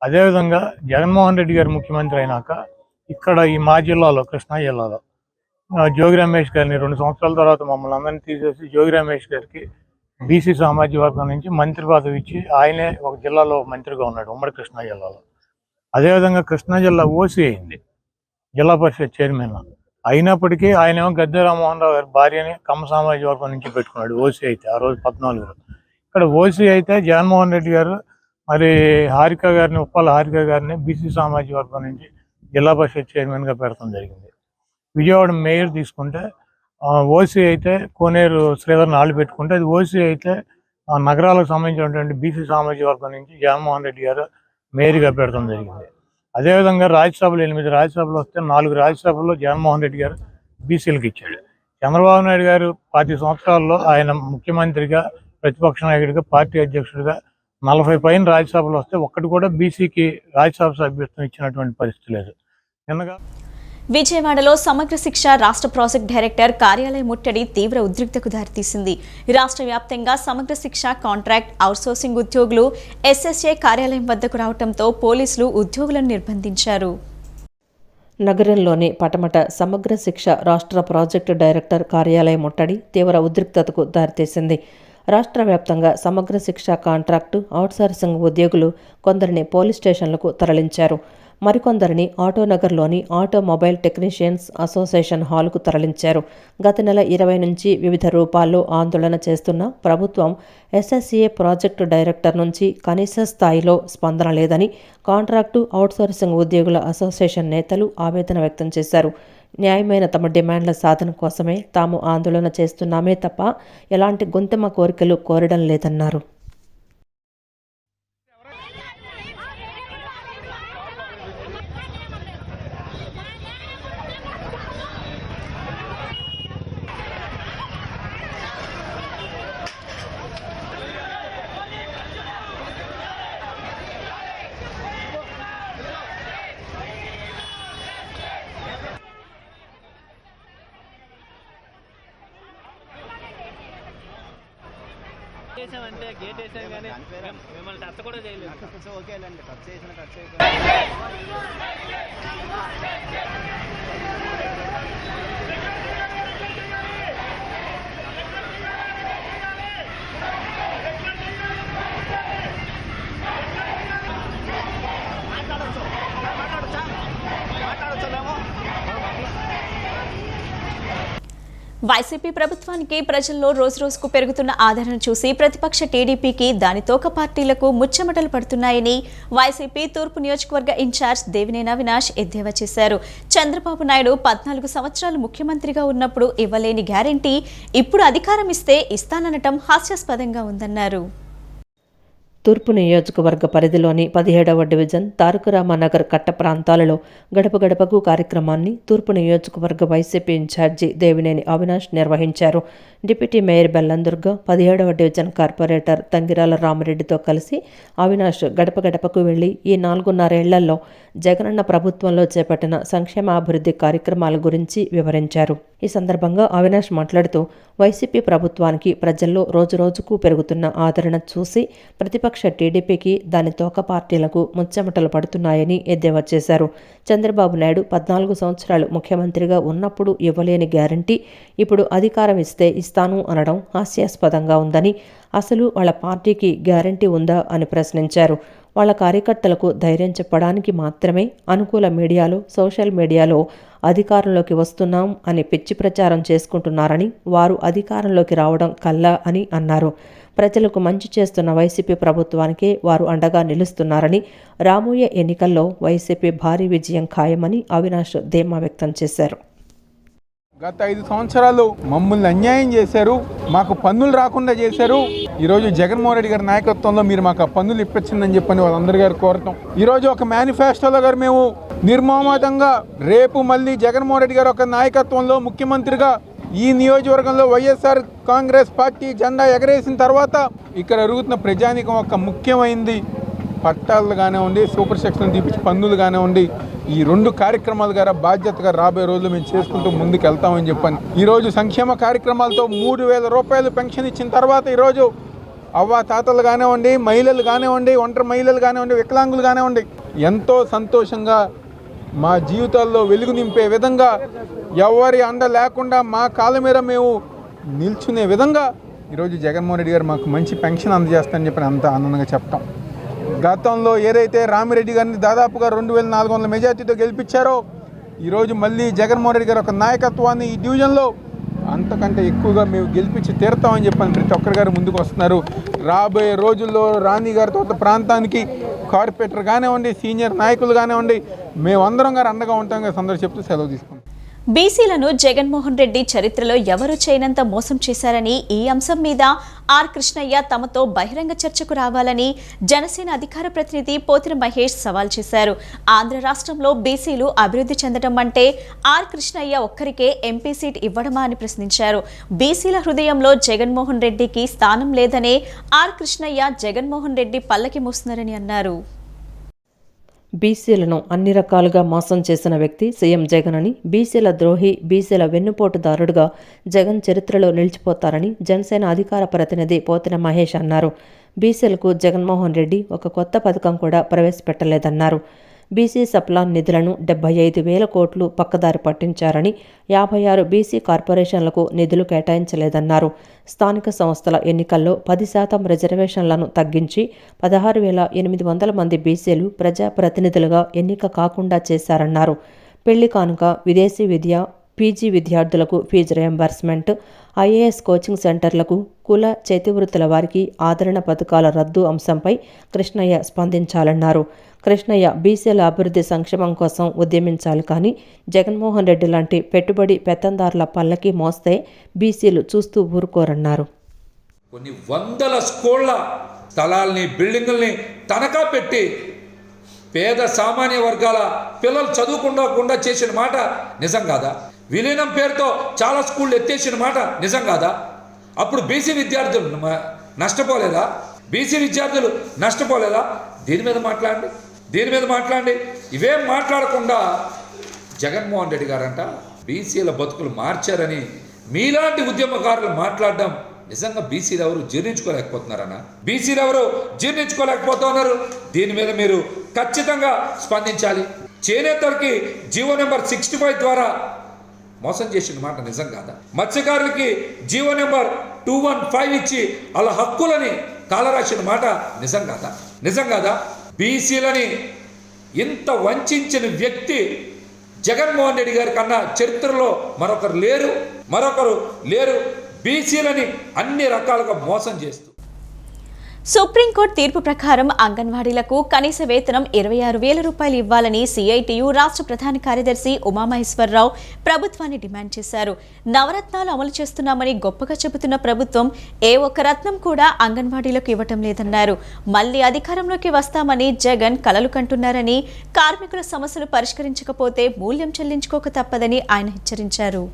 అదేవిధంగా జగన్మోహన్ రెడ్డి గారు ముఖ్యమంత్రి అయినాక ఇక్కడ ఈ మా జిల్లాలో కృష్ణా జిల్లాలో జోగి రమేష్ గారిని 2 సంవత్సరాల తర్వాత మమ్మల్ని అందరినీ తీసేసి జోగి రమేష్ గారికి బీసీ సామాజిక వర్గం నుంచి మంత్రి పదవి ఇచ్చి ఆయనే ఒక జిల్లాలో మంత్రిగా ఉన్నాడు, ఉమ్మడి కృష్ణా జిల్లాలో. అదేవిధంగా కృష్ణా జిల్లా ఓసీ అయింది, జిల్లా పరిషత్ చైర్మన్ అయినప్పటికీ ఆయనేమో గద్దె రామ్మోహన్ రావు గారి భార్యని కమ్మ సామాజిక వర్గం నుంచి పెట్టుకున్నాడు ఓసీ అయితే ఆ రోజు 14లో. ఇక్కడ ఓసీ అయితే జగన్మోహన్ రెడ్డి గారు మరి హారిక గారిని, ఉప్పాల హారిక గారిని బీసీ సామాజిక వర్గం నుంచి జిల్లా పరిషత్ చైర్మన్గా పెడతాం జరిగింది. విజయవాడ మేయర్ తీసుకుంటే ఓసీ అయితే కోనేరు శ్రీధర్ నాళ్ళు పెట్టుకుంటే అది ఓసీ అయితే నగరాలకు సంబంధించినటువంటి బీసీ సామాజిక వర్గం నుంచి జగన్మోహన్ రెడ్డి గారు మేయర్గా పెడతాం జరిగింది. అదేవిధంగా రాజ్యసభలు 8 రాజ్యసభలు వస్తే 4 రాజ్యసభల్లో జగన్మోహన్ రెడ్డి గారు బీసీలకు ఇచ్చాడు. చంద్రబాబు నాయుడు గారు 10 సంవత్సరాల్లో ఆయన ముఖ్యమంత్రిగా, ప్రతిపక్ష నాయకుడిగా, పార్టీ అధ్యక్షుడిగా 40 పైన రాజ్యసభలు వస్తే ఒక్కటి కూడా బీసీకి రాజ్యసభ సభ్యత్వం ఇచ్చినటువంటి పరిస్థితి లేదు. నిన్నగా విజయవాడలో సమగ్ర శిక్ష రాష్ట్ర ప్రాజెక్ట్ డైరెక్టర్ కార్యాలయం ముట్టడి తీవ్ర ఉద్రిక్తకు దారితీసింది. రాష్ట్ర వ్యాప్తంగా సమగ్ర శిక్ష కాంట్రాక్ట్ అవుట్సోర్సింగ్ ఉద్యోగులు ఎస్ఎస్ఏ కార్యాలయం వద్దకు రావడంతో పోలీసులు ఉద్యోగులను నిర్బంధించారు. నగరంలోని పటమట సమగ్ర శిక్ష రాష్ట్ర ప్రాజెక్టు డైరెక్టర్ కార్యాలయం ముట్టడి తీవ్ర ఉద్రిక్తతకు దారితీసింది. రాష్ట్ర వ్యాప్తంగా సమగ్ర శిక్ష కాంట్రాక్టు అవుట్సోర్సింగ్ ఉద్యోగులు కొందరిని పోలీస్ స్టేషన్లకు తరలించారు. మరికొందరిని ఆటోనగర్లోని ఆటోమొబైల్ టెక్నీషియన్స్ అసోసియేషన్ హాల్కు తరలించారు. గత నెల 20 నుంచి వివిధ రూపాల్లో ఆందోళన చేస్తున్న ప్రభుత్వం ఎస్ఎస్ఏ ప్రాజెక్టు డైరెక్టర్ నుంచి కనీస స్థాయిలో స్పందన లేదని కాంట్రాక్టు అవుట్సోర్సింగ్ ఉద్యోగుల అసోసియేషన్ నేతలు ఆవేదన వ్యక్తం చేశారు. న్యాయమైన తమ డిమాండ్ల సాధన కోసమే తాము ఆందోళన చేస్తున్నామే తప్ప ఎలాంటి గొంతెమ్మ కోరికలు కోరడం లేదన్నారు. చేసామంటే గేట్ వేసాం కానీ మిమ్మల్ని టచ్ కూడా చేయలేదు. ఓకేనండి, టచ్ చేసిన వైసీపీ ప్రభుత్వానికి ప్రజల్లో రోజురోజుకు పెరుగుతున్న ఆదరణ చూసి ప్రతిపక్ష టీడీపీకి దాని తోక పార్టీలకు ముచ్చెమటలు పడుతున్నాయని వైసీపీ తూర్పు నియోజకవర్గ ఇన్ఛార్జ్ దేవినేని అవినాష్ ఎద్దేవా చేశారు. చంద్రబాబు నాయుడు 14 సంవత్సరాలు ముఖ్యమంత్రిగా ఉన్నప్పుడు ఇవ్వలేని గ్యారెంటీ ఇప్పుడు అధికారం ఇస్తే ఇస్తాననటం హాస్యాస్పదంగా ఉందన్నారు. తూర్పు నియోజకవర్గ పరిధిలోని 17వ డివిజన్ తారకరామనగర్ కట్ట ప్రాంతాలలో గడప గడపకు కార్యక్రమాన్ని తూర్పు నియోజకవర్గ వైసీపీ ఇన్ఛార్జి దేవినేని అవినాష్ నిర్వహించారు. డిప్యూటీ మేయర్ బెల్లందుర్గ, 17వ డివిజన్ కార్పొరేటర్ తంగిరాల రామరెడ్డితో కలిసి అవినాష్ గడప గడపకు వెళ్లి ఈ 4.5 ఏళ్లలో జగనన్న ప్రభుత్వంలో చేపట్టిన సంక్షేమాభివృద్ధి కార్యక్రమాల గురించి వివరించారు. ఈ సందర్భంగా అవినాష్ మాట్లాడుతూ వైసీపీ ప్రభుత్వానికి ప్రజల్లో రోజురోజుకు పెరుగుతున్న ఆదరణ చూసి ప్రతిపక్ష టీడీపీకి దాని తోక పార్టీలకు ముచ్చెమటలు పడుతున్నాయని ఎద్దేవా చేశారు. చంద్రబాబు నాయుడు 14 సంవత్సరాలు ముఖ్యమంత్రిగా ఉన్నప్పుడు ఇవ్వలేని గ్యారంటీ ఇప్పుడు అధికారం ఇస్తే ఇస్తాను అనడం హాస్యాస్పదంగా ఉందని, అసలు వాళ్ళ పార్టీకి గ్యారంటీ ఉందా అని ప్రశ్నించారు. వాళ్ళ కార్యకర్తలకు ధైర్యం చెప్పడానికి మాత్రమే అనుకూల మీడియాలో, సోషల్ మీడియాలో అధికారంలోకి వస్తున్నాం అని పిచ్చి ప్రచారం చేసుకుంటున్నారని, వారు అధికారంలోకి రావడం కల్లా అని అన్నారు. ప్రజలకు మంచి చేస్తున్న వైసీపీ ప్రభుత్వానికే వారు అండగా నిలుస్తున్నారని, రాబోయే ఎన్నికల్లో వైసీపీ భారీ విజయం ఖాయమని అవినాష్ ధీమా వ్యక్తం చేశారు. గత 5 సంవత్సరాలు మమ్మల్ని అన్యాయం చేశారు, మాకు పన్నులు రాకుండా చేశారు. ఈరోజు జగన్మోహన్ రెడ్డి గారి నాయకత్వంలో మీరు మాకు ఆ పన్నులు ఇప్పించిందని చెప్పని వాళ్ళందరి గారు కోరటం. ఈరోజు ఒక మేనిఫెస్టోలో గారు మేము నిర్మోహమాటంగా రేపు మళ్ళీ జగన్మోహన్ రెడ్డి గారు ఒక నాయకత్వంలో ముఖ్యమంత్రిగా ఈ నియోజకవర్గంలో వైఎస్ఆర్ కాంగ్రెస్ పార్టీ జెండా ఎగరేసిన తర్వాత ఇక్కడ జరుగుతున్న ప్రజానీకం ఒక ముఖ్యమైనది పట్టాలు కానివ్వండి, సూపర్ సెక్షన్ తీపించి పన్నులు కానివ్వండి, ఈ 2 కార్యక్రమాలు గారా బాధ్యతగా రాబోయే రోజులు మేము చేసుకుంటూ ముందుకు వెళ్తామని చెప్పని ఈరోజు సంక్షేమ కార్యక్రమాలతో 3,000 రూపాయలు పెన్షన్ ఇచ్చిన తర్వాత ఈరోజు అవ్వ తాతలు కానివ్వండి, మహిళలు కానివ్వండి, ఒంటరి మహిళలు కానివ్వండి, వికలాంగులు కానివ్వండి ఎంతో సంతోషంగా మా జీవితాల్లో వెలుగు నింపే విధంగా, ఎవరి అండ లేకుండా మా కాళ్ళ మీద మేము నిల్చునే విధంగా ఈరోజు జగన్మోహన్ రెడ్డి గారు మాకు మంచి పెన్షన్ అందజేస్తారని చెప్పి అంత ఆనందంగా చెప్తాం. గతంలో ఏదైతే రామిరెడ్డి గారిని దాదాపుగా 2,400 మెజార్టీతో గెలిపించారో ఈరోజు మళ్ళీ జగన్మోహన్ రెడ్డి గారు ఒక నాయకత్వాన్ని ఈ డివిజన్లో అంతకంటే ఎక్కువగా మేము గెలిపించి తీరుతామని చెప్పని ప్రతి ఒక్కరి గారు ముందుకు వస్తున్నారు. రాబోయే రోజుల్లో రాణి గారితో ప్రాంతానికి కార్పొరేటర్ కానివ్వండి, సీనియర్ నాయకులు కానివ్వండి, మేమందరం గారు అండగా ఉంటాం కదా అందరూ చెప్తూ సెలవు తీసుకుంటాం. బీసీలను జగన్మోహన్ రెడ్డి చరిత్రలో ఎవరూ చేయనంత మోసం చేశారని, ఈ అంశం మీద ఆర్ కృష్ణయ్య తమతో బహిరంగ చర్చకు రావాలని జనసేన అధికార ప్రతినిధి పోతిన మహేష్ సవాల్ చేశారు. ఆంధ్ర రాష్ట్రంలో బీసీలు అభివృద్ధి చెందడం అంటే ఆర్ కృష్ణయ్య ఒక్కరికే ఎంపీ సీట్ ఇవ్వడమా అని ప్రశ్నించారు. బీసీల హృదయంలో జగన్మోహన్ రెడ్డికి స్థానం లేదనే ఆర్ కృష్ణయ్య జగన్మోహన్ రెడ్డి పల్లకి మోస్తున్నారని అన్నారు. బీసీలను అన్ని రకాలుగా మోసం చేసిన వ్యక్తి సీఎం జగన్ అని, బీసీల ద్రోహి, బీసీల వెన్నుపోటుదారుడుగా జగన్ చరిత్రలో నిలిచిపోతారని జనసేన అధికార ప్రతినిధి పోతిన మహేష్ అన్నారు. బీసీలకు జగన్మోహన్ రెడ్డి ఒక కొత్త పథకం కూడా ప్రవేశపెట్టలేదన్నారు. బీసీ సప్లాన్ నిధులను 75,000 కోట్లు పక్కదారి పట్టించారని, 56 బీసీ కార్పొరేషన్లకు నిధులు కేటాయించలేదన్నారు. స్థానిక సంస్థల ఎన్నికల్లో 10% రిజర్వేషన్లను తగ్గించి 16,800 మంది బీసీలు ప్రజాప్రతినిధులుగా ఎన్నిక కాకుండా చేశారన్నారు. పెళ్లి కానుక, విదేశీ విద్య, పీజీ విద్యార్థులకు ఫీజు రియంబర్స్మెంట్, ఐఏఎస్ కోచింగ్ సెంటర్లకు, కుల చేతివృత్తుల వారికి ఆదరణ పథకాల రద్దు అంశంపై కృష్ణయ్య స్పందించాలన్నారు. కృష్ణయ్య బీసీల అభివృద్ధి సంక్షేమం కోసం ఉద్యమించాలి కానీ జగన్మోహన్ రెడ్డి లాంటి పెట్టుబడి పెత్తందారుల పల్లకి మోస్తే బీసీలు చూస్తూ ఊరుకోరన్నారు. కొన్ని వందల స్కూళ్ల స్థలాల్ని, బిల్డింగుల్ని తనఖా పెట్టి పేద సామాన్య వర్గాల పిల్లలు చదువుకుండా చేసిన మాట నిజం కాదా? విలీనం పేరుతో చాలా స్కూళ్ళు ఎత్తేసిన మాట నిజం కాదా? అప్పుడు బీసీ విద్యార్థులు నష్టపోలేదా? బీసీ విద్యార్థులు నష్టపోలేదా? దీని మీద మాట్లాడండి. ఇవేం మాట్లాడకుండా జగన్మోహన్ రెడ్డి గారంట బీసీల బతుకులు మార్చారని మీలాంటి ఉద్యమకారులు మాట్లాడడం నిజంగా బీసీలు ఎవరు జీర్ణించుకోలేకపోతున్నారు. దీని మీద మీరు ఖచ్చితంగా స్పందించాలి. చేనేతలకి జీవో నెంబర్ 65 ద్వారా మోసం చేసిన మాట నిజం కాదా? మత్స్యకారులకి జీవో నెంబర్ 215 ఇచ్చి వాళ్ళ హక్కులని కాలరాసిన మాట నిజం కాదా? బీసీలని ఇంత వంచిన వ్యక్తి జగన్మోహన్ రెడ్డి గారి కన్నా చరిత్రలో మరొకరు లేరు. బీసీలని అన్ని రకాలుగా మోసం చేస్తూ సుప్రీంకోర్టు తీర్పు ప్రకారం అంగన్వాడీలకు కనీస వేతనం 26,000 రూపాయలు ఇవ్వాలని సిఐటియు రాష్ట్ర ప్రధాన కార్యదర్శి ఉమామహేశ్వరరావు ప్రభుత్వాన్ని డిమాండ్ చేశారు. నవరత్నాలు అమలు చేస్తున్నామని గొప్పగా చెబుతున్న ప్రభుత్వం ఏ ఒక్క రత్నం కూడా అంగన్వాడీలకు ఇవ్వటం లేదన్నారు. మళ్లీ అధికారంలోకి వస్తామని జగన్ కలలు కంటున్నారని, కార్మికుల సమస్యలు పరిష్కరించకపోతే మూల్యం చెల్లించుకోక తప్పదని ఆయన హెచ్చరించారు.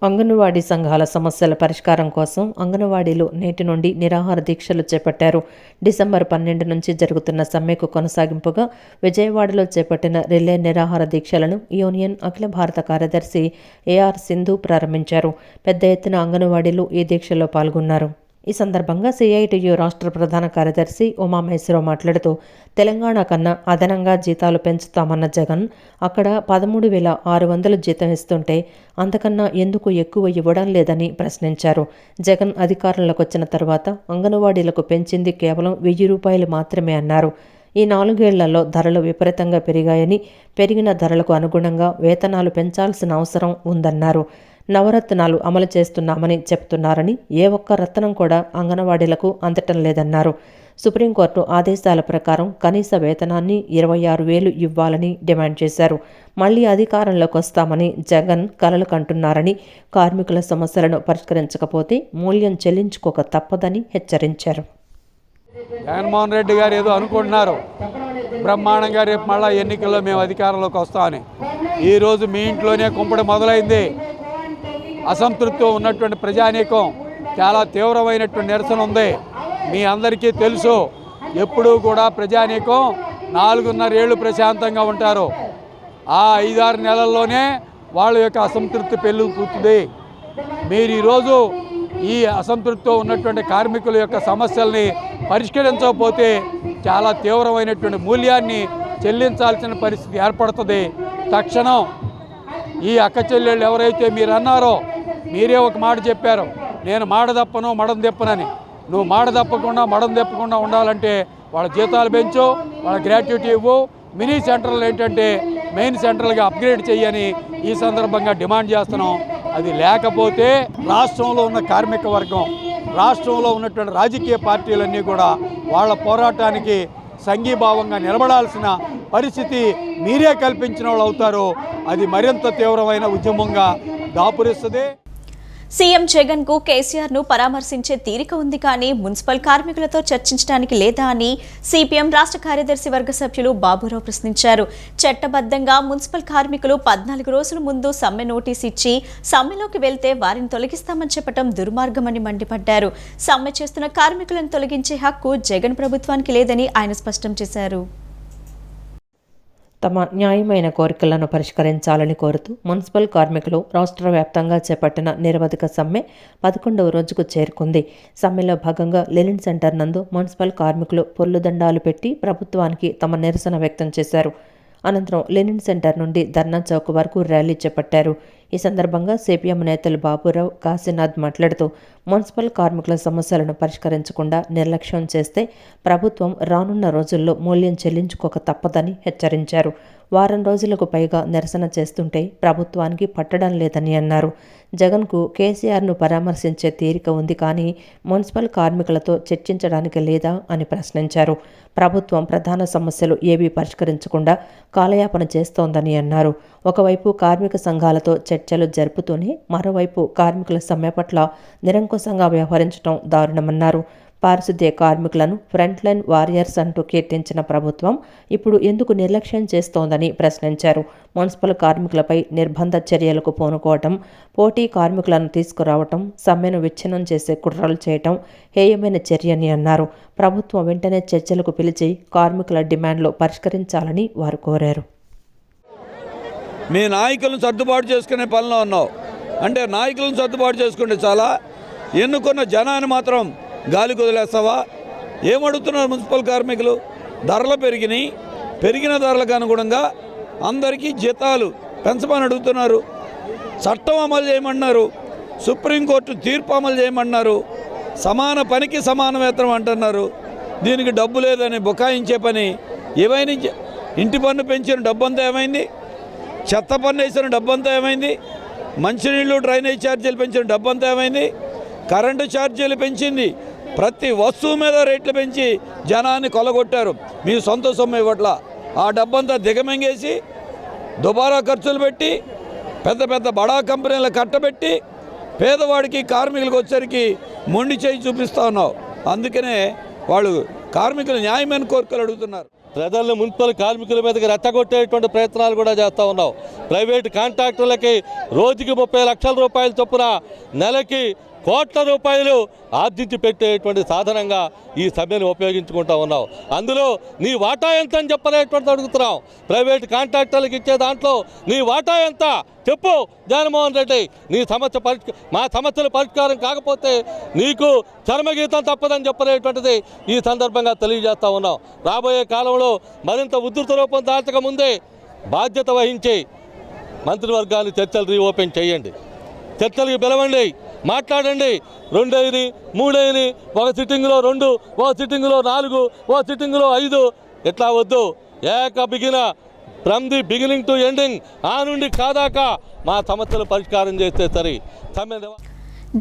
అంగన్వాడీ సంఘాల సమస్యల పరిష్కారం కోసం అంగన్వాడీలు నేటి నుండి నిరాహార దీక్షలు చేపట్టారు. డిసెంబర్ 12 నుంచి జరుగుతున్న సమ్మెకు కొనసాగింపుగా విజయవాడలో చేపట్టిన రిలే నిరాహార దీక్షలను యూనియన్ అఖిల భారత కార్యదర్శి ఏఆర్ సింధు ప్రారంభించారు. పెద్ద ఎత్తున అంగన్వాడీలు ఈ దీక్షలో పాల్గొన్నారు. ఈ సందర్భంగా సిఐటియు రాష్ట్ర ప్రధాన కార్యదర్శి ఉమామహేశ్వరరావు మాట్లాడుతూ, తెలంగాణ కన్నా అదనంగా జీతాలు పెంచుతామన్న జగన్ అక్కడ 13,600 జీతం ఇస్తుంటే అంతకన్నా ఎందుకు ఎక్కువ ఇవ్వడం లేదని ప్రశ్నించారు. జగన్ అధికారంలోకి వచ్చిన తర్వాత అంగన్వాడీలకు పెంచింది కేవలం 1,000 రూపాయలు మాత్రమే అన్నారు. ఈ 4 ఏళ్లలో ధరలు విపరీతంగా పెరిగాయని, పెరిగిన ధరలకు అనుగుణంగా వేతనాలు పెంచాల్సిన అవసరం ఉందన్నారు. నవరత్నాలు అమలు చేస్తున్నామని చెప్తున్నారని ఏ ఒక్క రత్నం కూడా అంగన్వాడీలకు అందటం లేదన్నారు. సుప్రీంకోర్టు ఆదేశాల ప్రకారం కనీస వేతనాన్ని 26,000 ఇవ్వాలని డిమాండ్ చేశారు. మళ్లీ అధికారంలోకి వస్తామని జగన్ కలలు కంటున్నారని, కార్మికుల సమస్యలను పరిష్కరించకపోతే మూల్యం చెల్లించుకోక తప్పదని హెచ్చరించారు. జగన్మోహన్ రెడ్డి గారు ఏదో అనుకుంటున్నారు, బ్రహ్మాండంగా రేపు మళ్ళా ఎన్నికల్లో మేము అధికారంలోకి వస్తామని. ఈరోజు మీ ఇంట్లోనే కుంపడి మొదలైంది. అసంతృప్తితో ఉన్నటువంటి ప్రజానీకం చాలా తీవ్రమైనటువంటి నిరసన ఉంది. మీ అందరికీ తెలుసు, ఎప్పుడూ కూడా ప్రజానీకం 4.5 ఏళ్ళు ప్రశాంతంగా ఉంటారు. ఆ 5-6 నెలల్లోనే వాళ్ళ యొక్క అసంతృప్తి పెళ్ళిపోతుంది. మీరు ఈరోజు ఈ అసంతృప్తితో ఉన్నటువంటి కార్మికుల యొక్క సమస్యల్ని పరిష్కరించకపోతే చాలా తీవ్రమైనటువంటి మూల్యాన్ని చెల్లించాల్సిన పరిస్థితి ఏర్పడుతుంది. తక్షణం ఈ అక్క చెల్లెళ్ళు ఎవరైతే మీరు అన్నారో, మీరే ఒక మాట చెప్పారు, నేను మాట తప్పను మడం తెప్పనని. నువ్వు మాట తప్పకుండా మడం తెప్పకుండా ఉండాలంటే వాళ్ళ జీతాలు పెంచు, వాళ్ళ గ్రాట్యుటీ ఇవ్వు. మినీ సెంటర్లు ఏంటంటే మెయిన్ సెంటర్లుగా అప్గ్రేడ్ చేయని ఈ సందర్భంగా డిమాండ్ చేస్తున్నాం. అది లేకపోతే రాష్ట్రంలో ఉన్న కార్మిక వర్గం, రాష్ట్రంలో ఉన్నటువంటి రాజకీయ పార్టీలన్నీ కూడా వాళ్ళ పోరాటానికి సంఘీభావంగా నిలబడాల్సిన పరిస్థితి మీరే కల్పించిన వాళ్ళు అవుతారో అది మరింత తీవ్రమైన ఉద్యమంగా దాపురిస్తుంది. సీఎం జగన్ కు కేసీఆర్ ను పరామర్శించే తీరిక ఉంది కానీ మున్సిపల్ కార్మికులతో చర్చించడానికి లేదా అని సిపిఎం రాష్ట్ర కార్యదర్శి వర్గ సభ్యులు బాబురావు ప్రశ్నించారు. చట్టబద్ధంగా మున్సిపల్ కార్మికులు 14 రోజుల ముందు సమ్మె నోటీస్ ఇచ్చి సమ్మెలోకి వెళ్తే వారిని తొలగిస్తామని చెప్పడం దుర్మార్గమని మండిపడ్డారు. సమ్మె చేస్తున్న కార్మికులను తొలగించే హక్కు జగన్ ప్రభుత్వానికి లేదని ఆయన స్పష్టం చేశారు. తమ న్యాయమైన కోరికలను పరిష్కరించాలని కోరుతూ మున్సిపల్ కార్మికులు రాష్ట్ర వ్యాప్తంగా చేపట్టిన నిరవధిక సమ్మె 11వ రోజుకు చేరుకుంది. సమ్మెలో భాగంగా లెనిన్ సెంటర్ నందు మున్సిపల్ కార్మికులు పొర్లుదండాలు పెట్టి ప్రభుత్వానికి తమ నిరసన వ్యక్తం చేశారు. అనంతరం లెనిన్ సెంటర్ నుండి ధర్నా చౌక్ వరకు ర్యాలీ చేపట్టారు. ఈ సందర్భంగా సిపిఎం నేతలు బాబురావు, కాశీనాథ్ మాట్లాడుతూ మున్సిపల్ కార్మికుల సమస్యలను పరిష్కరించకుండా నిర్లక్ష్యం చేస్తే ప్రభుత్వం రానున్న రోజుల్లో మూల్యం చెల్లించుకోక తప్పదని హెచ్చరించారు. వారం రోజులకు పైగా నిరసన చేస్తుంటే ప్రభుత్వానికి పట్టడం లేదని అన్నారు. జగన్కు కేసీఆర్ను పరామర్శించే తీరిక ఉంది కానీ మున్సిపల్ కార్మికులతో చర్చించడానికి లేదా అని ప్రశ్నించారు. ప్రభుత్వం ప్రధాన సమస్యలు ఏవీ పరిష్కరించకుండా కాలయాపన చేస్తోందని అన్నారు. ఒకవైపు కార్మిక సంఘాలతో చర్చలు జరుపుతూనే మరోవైపు కార్మికుల సమ్మె పట్ల నిరంకుశంగా వ్యవహరించడం దారుణమన్నారు. పారిశుద్ధ్య కార్మికులను ఫ్రంట్ లైన్ వారియర్స్ అంటూ కీర్తించిన ప్రభుత్వం ఇప్పుడు ఎందుకు నిర్లక్ష్యం చేస్తోందని ప్రశ్నించారు. మున్సిపల్ కార్మికులపై నిర్బంధ చర్యలకు పూనుకోవటం, పోటీ కార్మికులను తీసుకురావటం, సమ్మెను విచ్ఛిన్నం చేసే కుట్రలు చేయటం హేయమైన చర్యని అన్నారు. ప్రభుత్వం వెంటనే చర్చలకు పిలిచి కార్మికుల డిమాండ్లు పరిష్కరించాలని వారు కోరారు. మీ నాయకులను సర్దుబాటు చేసుకునే పనిలో ఉన్నావు అంటే నాయకులను సర్దుబాటు చేసుకుంటే చాలా, ఎన్నుకున్న జనాన్ని మాత్రం గాలికి వదిలేస్తావా? ఏమడుగుతున్నారు మున్సిపల్ కార్మికులు? ధరలు పెరిగినాయి, పెరిగిన ధరలకు అనుగుణంగా అందరికీ జీతాలు పెంచమని అడుగుతున్నారు. చట్టం అమలు చేయమన్నారు, సుప్రీంకోర్టు తీర్పు అమలు చేయమన్నారు, సమాన పనికి సమాన వేతనం అంటున్నారు. దీనికి డబ్బు లేదని బుకాయించే పని ఏమైనా? ఇంటి పన్ను పెంచిన డబ్బంతా ఏమైంది? చెత్త పన్ను వేసిన డబ్బంతా ఏమైంది? మంచినీళ్ళు డ్రైనేజ్ ఛార్జీలు పెంచిన డబ్బంతా ఏమైంది? కరెంటు ఛార్జీలు పెంచింది, ప్రతి వస్తువు మీద రేట్లు పెంచి జనాన్ని కొలగొట్టారు. మీ సొంత సొమ్ము ఇవ్వట్ల ఆ డబ్బంతా దిగమింగేసి దుబారా ఖర్చులు పెట్టి పెద్ద పెద్ద బడా కంపెనీలు కట్టబెట్టి పేదవాడికి కార్మికులకు వచ్చరికి మొండి చేయి చూపిస్తూ ఉన్నావు. అందుకనే వాళ్ళు కార్మికులు న్యాయమైన కోరికలు అడుగుతున్నారు. ప్రజలను మున్సిపల్ కార్మికుల మీదకి రెచ్చగొట్టేటువంటి ప్రయత్నాలు కూడా చేస్తూ ఉన్నాం. ప్రైవేటు కాంట్రాక్టర్లకి రోజుకి 30 లక్షల రూపాయల చొప్పున నెలకి కోట్ల రూపాయలు ఆర్జించి పెట్టేటువంటి సాధనంగా ఈ సభ్యుని ఉపయోగించుకుంటూ ఉన్నావు. అందులో నీ వాటా ఎంత అని చెప్పలేటువంటి అడుగుతున్నాం. ప్రైవేటు కాంట్రాక్టర్లకు ఇచ్చే దాంట్లో నీ వాటా ఎంత చెప్పు జగన్మోహన్ రెడ్డి. నీ సమస్య మా సమస్యల పరిష్కారం కాకపోతే నీకు చర్మగీతం తప్పదని చెప్పలేటువంటిది ఈ సందర్భంగా తెలియజేస్తూ ఉన్నాం. రాబోయే కాలంలో మరింత ఉధృత రూపం దాల్చక ముందే బాధ్యత వహించి మంత్రివర్గాన్ని చర్చలు రీఓపెన్ చేయండి, చర్చలకు పిలవండి, మాట్లాడండి. 2 అయినాయి, 3 అయినాయి, ఒక సిట్టింగ్లో 2, ఒక సిట్టింగ్లో 4, ఒక సిట్టింగ్లో 5 ఇట్లా వద్దు. From the beginning to ending ఆ నుండి కాదాకా మా సమస్యలు పరిష్కారం చేస్తే సరే.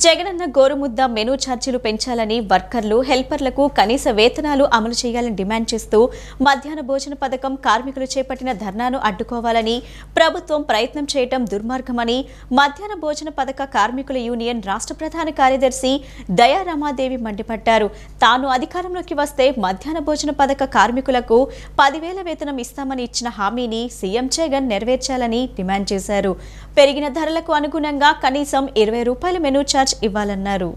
జగనన్న గోరుముద్ద మెనూ ఛార్జీలు పెంచాలని వర్కర్లు, హెల్పర్లకు కనీస వేతనాలు అమలు చేయాలని డిమాండ్ చేస్తూ మధ్యాహ్న భోజన పథకం కార్మికులు చేపట్టిన ధర్నాను అడ్డుకోవాలని ప్రభుత్వం ప్రయత్నం చేయటం దుర్మార్గమని మధ్యాహ్న భోజన పథక కార్మికుల యూనియన్ రాష్ట్ర ప్రధాన కార్యదర్శి దయా రమాదేవి మండిపడ్డారు. తాను అధికారంలోకి వస్తే మధ్యాహ్న భోజన పథక కార్మికులకు 10,000 వేతనం ఇస్తామని ఇచ్చిన హామీని సీఎం జగన్ నెరవేర్చాలని డిమాండ్ చేశారు. పెరిగిన ధరలకు అనుగుణంగా కనీసం 20 రూపాయల మెనూ ఛార్జ్ ఇవ్వాలన్నారు.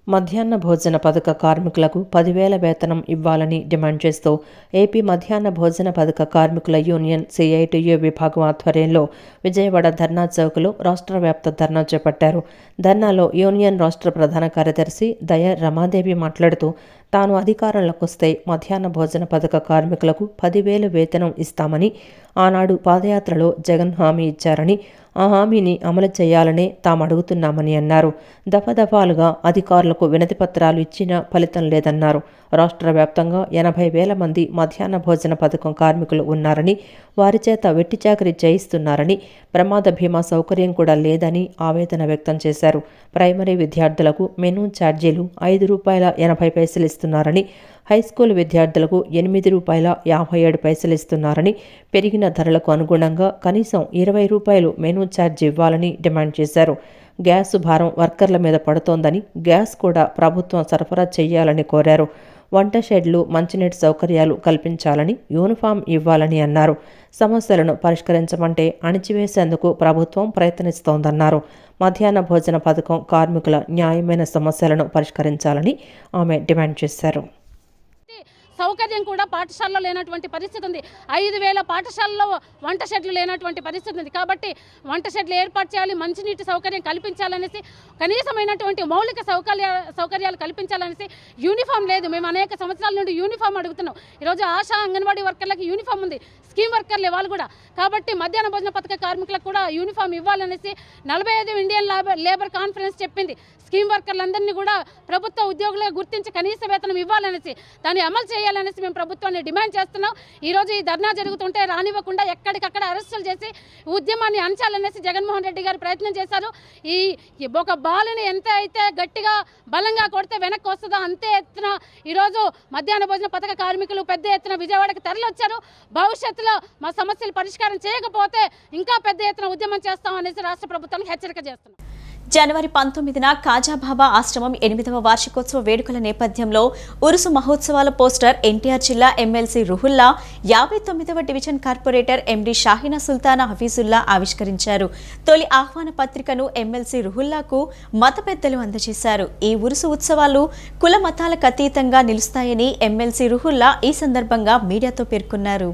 మధ్యాహ్న భోజన పథక కార్మికులకు 10,000 వేతనం ఇవ్వాలని డిమాండ్ చేస్తూ ఏపీ మధ్యాహ్న భోజన పథక కార్మికుల యూనియన్ సిఐటియు విభాగం ఆధ్వర్యంలో విజయవాడ ధర్నా చౌక్లో రాష్ట్ర వ్యాప్త ధర్నా చేపట్టారు. ధర్నాలో యూనియన్ రాష్ట్ర ప్రధాన కార్యదర్శి దయా రమాదేవి మాట్లాడుతూ తాను అధికారంలోకి వస్తే మధ్యాహ్న భోజన పథక కార్మికులకు 10,000 వేతనం ఇస్తామని ఆనాడు పాదయాత్రలో జగన్ హామీ ఇచ్చారని, ఆ హామీని అమలు చేయాలనే తాము అడుగుతున్నామని అన్నారు. దఫాదఫాలుగా అధికారులకు వినతి పత్రాలు ఇచ్చినా ఫలితం లేదన్నారు. రాష్ట్ర వ్యాప్తంగా 80,000 మంది మధ్యాహ్న భోజన పథకం కార్మికులు ఉన్నారని, వారి చేత వెట్టి చాకరీ చేయిస్తున్నారని, ప్రమాద బీమా సౌకర్యం కూడా లేదని ఆవేదన వ్యక్తం చేశారు. ప్రైమరీ విద్యార్థులకు మెనూ ఛార్జీలు 5 రూపాయల 80 పైసలు ఇస్తున్నారని, హైస్కూల్ విద్యార్థులకు ₹8.57 ఇస్తున్నారని, పెరిగిన ధరలకు అనుగుణంగా కనీసం ₹20 మెనూ ఛార్జ్ ఇవ్వాలని డిమాండ్ చేశారు. గ్యాస్ భారం వర్కర్ల మీద పడుతోందని, గ్యాస్ కూడా ప్రభుత్వం సరఫరా చేయాలని కోరారు. వంట షెడ్లు, మంచినీటి సౌకర్యాలు కల్పించాలని, యూనిఫామ్ ఇవ్వాలని అన్నారు. సమస్యలను పరిష్కరించమంటే అణిచివేసేందుకు ప్రభుత్వం ప్రయత్నిస్తోందన్నారు. మధ్యాహ్న భోజన పథకం కార్మికుల న్యాయమైన సమస్యలను పరిష్కరించాలని ఆమె డిమాండ్ చేశారు. సౌకర్యం కూడా పాఠశాలలో లేనటువంటి పరిస్థితి ఉంది. 5,000 పాఠశాలలో వంట షెడ్లు లేనటువంటి పరిస్థితి ఉంది. కాబట్టి వంట షెడ్లు ఏర్పాటు చేయాలి, మంచినీటి సౌకర్యం కల్పించాలనేసి, కనీసమైనటువంటి మౌలిక సౌకర్యాలు కల్పించాలనేసి. యూనిఫామ్ లేదు. మేము అనేక సంవత్సరాల నుండి యూనిఫామ్ అడుగుతున్నాం. ఈరోజు ఆశా అంగన్వాడీ వర్కర్లకి యూనిఫామ్ ఉంది, స్కీమ్ వర్కర్లే వాళ్ళు కూడా. కాబట్టి మధ్యాహ్న భోజన పథక కార్మికులకు కూడా యూనిఫామ్ ఇవ్వాలనేసి 45 ఇండియన్ లేబర్ కాన్ఫరెన్స్ చెప్పింది. స్కీమ్ వర్కర్లందరినీ కూడా ప్రభుత్వ ఉద్యోగులుగా గుర్తించి కనీస వేతనం ఇవ్వాలనేసి, దాన్ని అమలు చేయాలనేసి మేము ప్రభుత్వాన్ని డిమాండ్ చేస్తున్నాం. ఈరోజు ఈ ధర్నా జరుగుతుంటే రానివ్వకుండా ఎక్కడికక్కడ అరెస్టులు చేసి ఉద్యమాన్ని అణచాలనేసి జగన్మోహన్ రెడ్డి గారు ప్రయత్నం చేశారు. ఈ ఒక బాలుని ఎంత అయితే గట్టిగా బలంగా కొడితే వెనక్కి వస్తుందో అంతే ఎత్తున ఈరోజు మధ్యాహ్న భోజన పథక కార్మికులు పెద్ద ఎత్తున విజయవాడకి తరలివచ్చారు. భవిష్యత్తులో మా సమస్యలు పరిష్కారం చేయకపోతే ఇంకా పెద్ద ఎత్తున ఉద్యమం చేస్తామనేసి రాష్ట్ర ప్రభుత్వానికి హెచ్చరిక చేస్తున్నాం. జనవరి 19న కాజాబాబా ఆశ్రమం 8వ వార్షికోత్సవ వేడుకల నేపథ్యంలో ఉరుసు మహోత్సవాల పోస్టర్ ఎన్టీఆర్ జిల్లా ఎమ్మెల్సీ రుహుల్లా, 59వ division corporator MD Shahina Sultana Hafeezulla ఆవిష్కరించారు. తొలి ఆహ్వాన పత్రికను ఎమ్మెల్సీ రుహుల్లాకు మత పెద్దలు అందజేశారు. ఈ ఉరుసు ఉత్సవాలు కుల మతాలకు అతీతంగా నిలుస్తాయని ఎమ్మెల్సీ రుహుల్లా ఈ సందర్భంగా మీడియాతో పేర్కొన్నారు.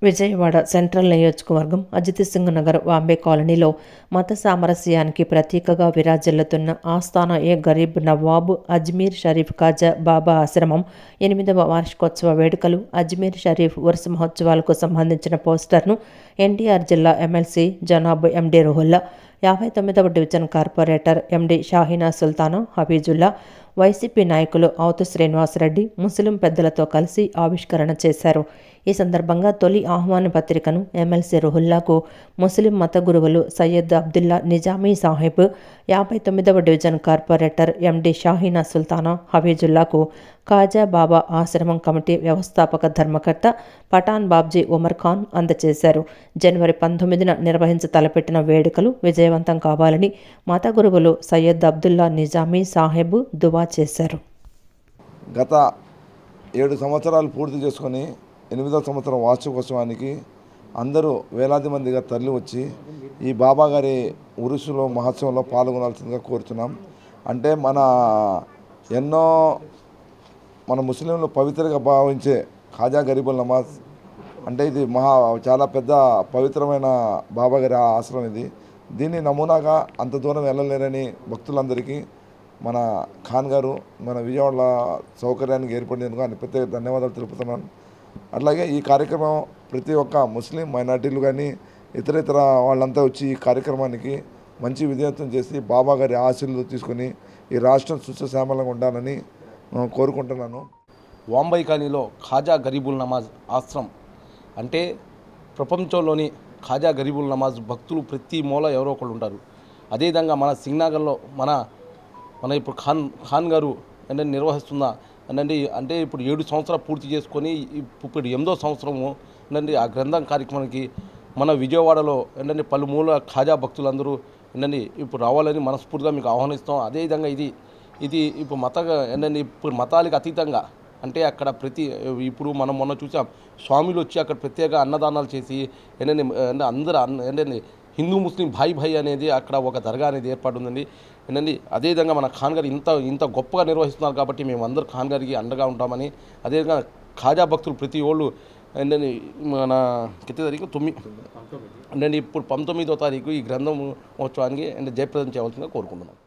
విజయవాడ సెంట్రల్ నియోజకవర్గం అజిత్ సింగ్ నగర్ వాంబే కాలనీలో మత సామరస్యానికి ప్రతీకగా విరాజిల్లుతున్న ఆస్థానా ఏ గరీబ్ నవాబ్ అజ్మీర్ షరీఫ్ కాజా బాబా ఆశ్రమం 8వ వార్షికోత్సవ వేడుకలు, అజ్మీర్ షరీఫ్ ఉర్స్ మహోత్సవాలకు సంబంధించిన పోస్టర్ను ఎన్టీఆర్ జిల్లా ఎమ్మెల్సీ జనాబ్ ఎండి రుహుల్లా, 59వ division corporator MD Shahina Sultana Hafeezulla, YCP నాయకులు అవుతు శ్రీనివాసరెడ్డి, ముస్లిం పెద్దలతో కలిసి ఆవిష్కరణ చేశారు. ఈ సందర్భంగా తొలి ఆహ్వాన పత్రికను ఎమ్మెల్సీ రుహుల్లాకు ముస్లిం మత గురువులు సయ్యద్ అబ్దుల్లా నిజామీ సాహిబ్, 59వ division corporator MD Shahina Sultana హఫీజుల్లాకు కాజా బాబా ఆశ్రమం కమిటీ వ్యవస్థాపక ధర్మకర్త పఠాన్ బాబ్జీ ఉమర్ ఖాన్ అందజేశారు. జనవరి 19న నిర్వహించ తలపెట్టిన వేడుకలు విజయవంతం కావాలని మత గురువులు సయ్యద్ అబ్దుల్లా నిజామీ సాహెబ్ దువా చేశారు. గత 7 సంవత్సరాలు పూర్తి చేసుకొని 8వ సంవత్సరం వార్షికోత్సవానికి అందరూ వేలాది మందిగా తరలి వచ్చి ఈ బాబా గారి ఉరుసులో మహోత్సవంలో పాల్గొనాల్సిందిగా కోరుతున్నాం. అంటే మన ముస్లింలు పవిత్రంగా భావించే ఖాజా గరీబుల్ నమాజ్ అంటే ఇది చాలా పెద్ద పవిత్రమైన బాబా గారి ఆశ్రమం ఇది. దీన్ని నమూనాగా అంత దూరం వెళ్ళలేరని భక్తులందరికీ మన ఖాన్ గారు మన విజయవాడ సౌకర్యానికి ఏర్పడినందుకు ఆయన ప్రత్యేక ధన్యవాదాలు తెలుపుతున్నాను. అట్లాగే ఈ కార్యక్రమం ప్రతి ఒక్క ముస్లిం మైనార్టీలు కానీ ఇతర వాళ్ళంతా వచ్చి ఈ కార్యక్రమానికి మంచి విజయవంతం చేసి బాబా గారి ఆశీర్వాదాలు తీసుకొని ఈ రాష్ట్రం సుశ్రశామలంగా ఉండాలని కోరుకుంటున్నాను. వాంబై కాలనీలో ఖాజా గరీబుల్ నమాజ్ ఆశ్రమం అంటే ప్రపంచంలోని ఖాజా గరీబుల్ నమాజ్ భక్తులు ప్రతి మూల ఎవరో ఒకళ్ళు ఉంటారు. అదేవిధంగా మన సింగ్నగర్లో మన ఇప్పుడు ఖాన్ గారు అంటే నిర్వహిస్తున్న అంటే ఇప్పుడు 7 సంవత్సరాలు పూర్తి చేసుకొని ఇప్పుడు 8వ సంవత్సరము ఏంటంటే ఆ గ్రంథం కార్యక్రమానికి మన విజయవాడలో ఏంటంటే పలుమూల ఖాజా భక్తులందరూ ఏంటంటే ఇప్పుడు రావాలని మనస్ఫూర్తిగా మీకు ఆహ్వానిస్తాం. అదేవిధంగా ఇది ఇప్పుడు ఏంటంటే ఇప్పుడు మతాలకు అతీతంగా అంటే అక్కడ ఇప్పుడు మనం మొన్న చూసాం స్వామిలు వచ్చి అక్కడ ప్రత్యేక అన్నదానాలు చేసి ఏంటంటే అందరూ ఏంటంటే హిందూ ముస్లిం భాయ్ అనేది అక్కడ ఒక దర్గా అనేది ఏర్పాటు ఉందండి. ఏంటంటే అదేవిధంగా మన ఖాన్ గారు ఇంత గొప్పగా నిర్వహిస్తున్నారు కాబట్టి మేము అందరూ ఖాన్ గారికి అండగా ఉంటామని, అదేవిధంగా ఖాజా భక్తులు ప్రతి ఓళ్ళు ఏంటంటే మన కింద తారీఖు 9 అంటే ఇప్పుడు 19వ తారీఖు ఈ గ్రంథం మహోత్సవానికి అంటే జయప్రదం చేయవలసిందిగా కోరుకుంటున్నాం.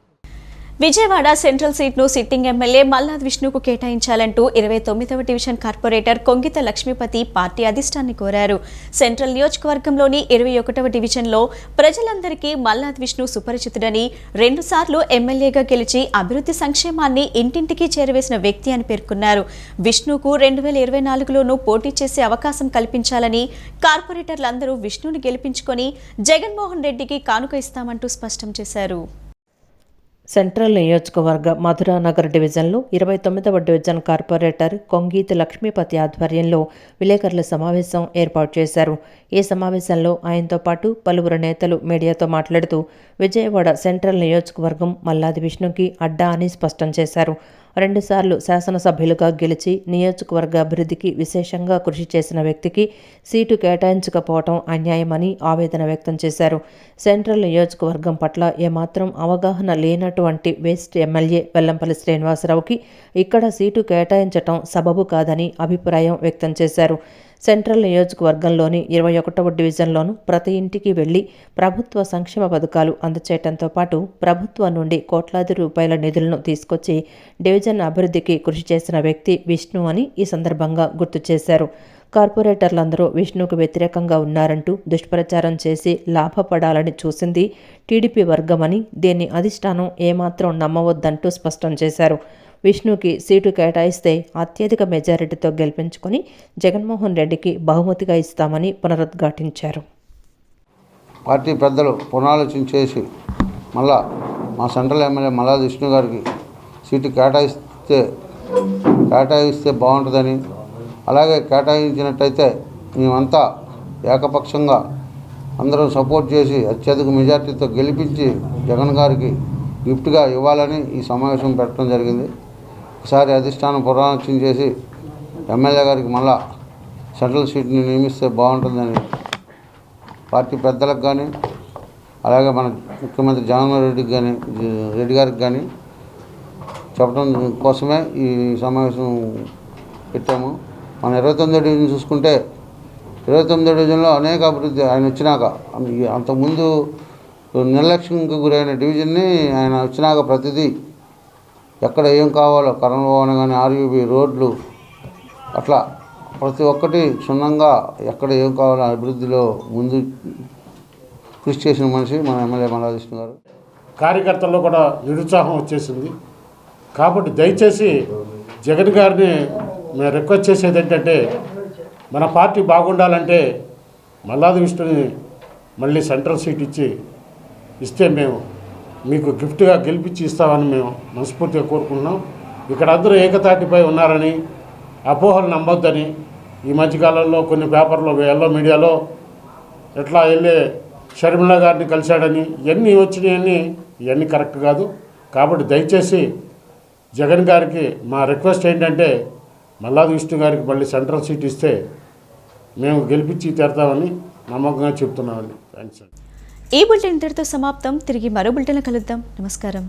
విజయవాడ సెంట్రల్ సీట్ను సిట్టింగ్ ఎమ్మెల్యే మల్లాద్ విష్ణుకు కేటాయించాలంటూ 29వ division corporator Kongitha Lakshmipathi party అధిష్టాన్ని కోరారు. సెంట్రల్ నియోజకవర్గంలోని 21వ డివిజన్లో ప్రజలందరికీ మల్లాద్ విష్ణు సుపరిచితుడని, 2 సార్లు ఎమ్మెల్యేగా గెలిచి అభివృద్ధి సంక్షేమాన్ని ఇంటింటికి చేరవేసిన వ్యక్తి అని పేర్కొన్నారు. విష్ణుకు 2024లోనూ పోటీ చేసే అవకాశం కల్పించాలని, కార్పొరేటర్లందరూ విష్ణుని గెలిపించుకొని జగన్మోహన్ రెడ్డికి కానుక ఇస్తామంటూ స్పష్టం చేశారు. సెంట్రల్ నియోజకవర్గ మధురానగర్ డివిజన్లో 29వ డివిజన్ కార్పొరేటర్ కొంగీతి లక్ష్మీపతి ఆధ్వర్యంలో విలేకరుల సమావేశం ఏర్పాటు చేశారు. ఈ సమావేశంలో ఆయనతో పాటు పలువురు నేతలు మీడియాతో మాట్లాడుతూ విజయవాడ సెంట్రల్ నియోజకవర్గం మల్లాది విష్ణుకి అడ్డా అని స్పష్టం చేశారు. 2 సార్లు శాసనసభ్యులుగా గెలిచి నియోజకవర్గ అభివృద్ధికి విశేషంగా కృషి చేసిన వ్యక్తికి సీటు కేటాయించకపోవడం అన్యాయమని ఆవేదన వ్యక్తం చేశారు. సెంట్రల్ నియోజకవర్గం పట్ల ఏమాత్రం అవగాహన లేనటువంటి వేస్ట్ ఎమ్మెల్యే వెల్లంపల్లి శ్రీనివాసరావుకి ఇక్కడ సీటు కేటాయించటం సబబు కాదని అభిప్రాయం వ్యక్తం చేశారు. సెంట్రల్ నియోజకవర్గంలోని 21వ డివిజన్లోనూ ప్రతి ఇంటికి వెళ్లి ప్రభుత్వ సంక్షేమ పథకాలు అందచేయడంతో పాటు ప్రభుత్వం నుండి కోట్లాది రూపాయల నిధులను తీసుకొచ్చి డివిజన్ అభివృద్ధికి కృషి చేసిన వ్యక్తి విష్ణు అని ఈ సందర్భంగా గుర్తు చేశారు. కార్పొరేటర్లందరూ విష్ణుకు వ్యతిరేకంగా ఉన్నారంటూ దుష్ప్రచారం చేసి లాభపడాలని చూసింది టీడీపీ వర్గమని దీన్ని అధిష్టానం ఏమాత్రం నమ్మవద్దంటూ స్పష్టం చేశారు. విష్ణుకి సీటు కేటాయిస్తే అత్యధిక మెజారిటీతో గెలిపించుకొని జగన్మోహన్ రెడ్డికి బహుమతిగా ఇస్తామని పునరుద్ఘాటించారు. పార్టీ పెద్దలు పునరాలోచన చేసి మళ్ళా మా సెంట్రల్ ఎమ్మెల్యే మల్లాది విష్ణు గారికి సీటు కేటాయిస్తే బాగుంటుందని, అలాగే కేటాయించినట్టయితే మేమంతా ఏకపక్షంగా అందరం సపోర్ట్ చేసి అత్యధిక మెజార్టీతో గెలిపించి జగన్ గారికి గిఫ్ట్గా ఇవ్వాలని ఈ సమావేశం పెట్టడం జరిగింది. ఒకసారి అధిష్టానం పునరాలోచన చేసి ఎమ్మెల్యే గారికి మళ్ళా సెంట్రల్ సీట్ని నియమిస్తే బాగుంటుందని పార్టీ పెద్దలకు కానీ అలాగే మన ముఖ్యమంత్రి జగన్మోహన్ రెడ్డి గారికి కానీ చెప్పడం కోసమే ఈ సమావేశం పెట్టాము. మన 29వ డివిజన్ చూసుకుంటే 29వ డివిజన్లో అనేక అభివృద్ధి ఆయన వచ్చినాక, అంతకుముందు నిర్లక్ష్యంకి గురైన డివిజన్ని ఆయన వచ్చినాక ప్రతిదీ ఎక్కడ ఏం కావాలో కరెంట్ భవన్ కానీ ఆర్యూబీ రోడ్లు అట్లా ప్రతి ఒక్కటి క్షుణ్ణంగా ఎక్కడ ఏం కావాలో అభివృద్ధిలో ముందు కృషి చేసిన మనిషి మన ఎమ్మెల్యే మల్లాది విష్ణు గారు. కార్యకర్తల్లో కూడా నిరుత్సాహం వచ్చేసింది. కాబట్టి దయచేసి జగన్ గారిని మేము రిక్వెస్ట్ చేసేది ఏంటంటే, మన పార్టీ బాగుండాలంటే మల్లాది విష్ణుని మళ్ళీ సెంట్రల్ సీట్ ఇస్తే మేము మీకు గిఫ్ట్గా గెలిపించి ఇస్తామని మేము మనస్ఫూర్తిగా కోరుకుంటున్నాం. ఇక్కడ అందరూ ఏకతాటిపై ఉన్నారని, అపోహలు నమ్మొద్దని ఈ మధ్యకాలంలో కొన్ని పేపర్లో ఎల్లో మీడియాలో ఎట్లా వెళ్ళే షర్మిల గారిని కలిశాడని ఇవన్నీ వచ్చినాయని ఇవన్నీ కరెక్ట్ కాదు. కాబట్టి దయచేసి జగన్ గారికి మా రిక్వెస్ట్ ఏంటంటే మల్లాది విష్ణు గారికి మళ్ళీ సెంట్రల్ సీట్ ఇస్తే మేము గెలిపించి తీరుతామని నమ్మకంగా చెప్తున్నామండి. థ్యాంక్స్ అండి. ఈ బులెటిన్ ఇంతటితో సమాప్తం. తిరిగి మరో బులెటిన్లో కలుద్దాం. నమస్కారం.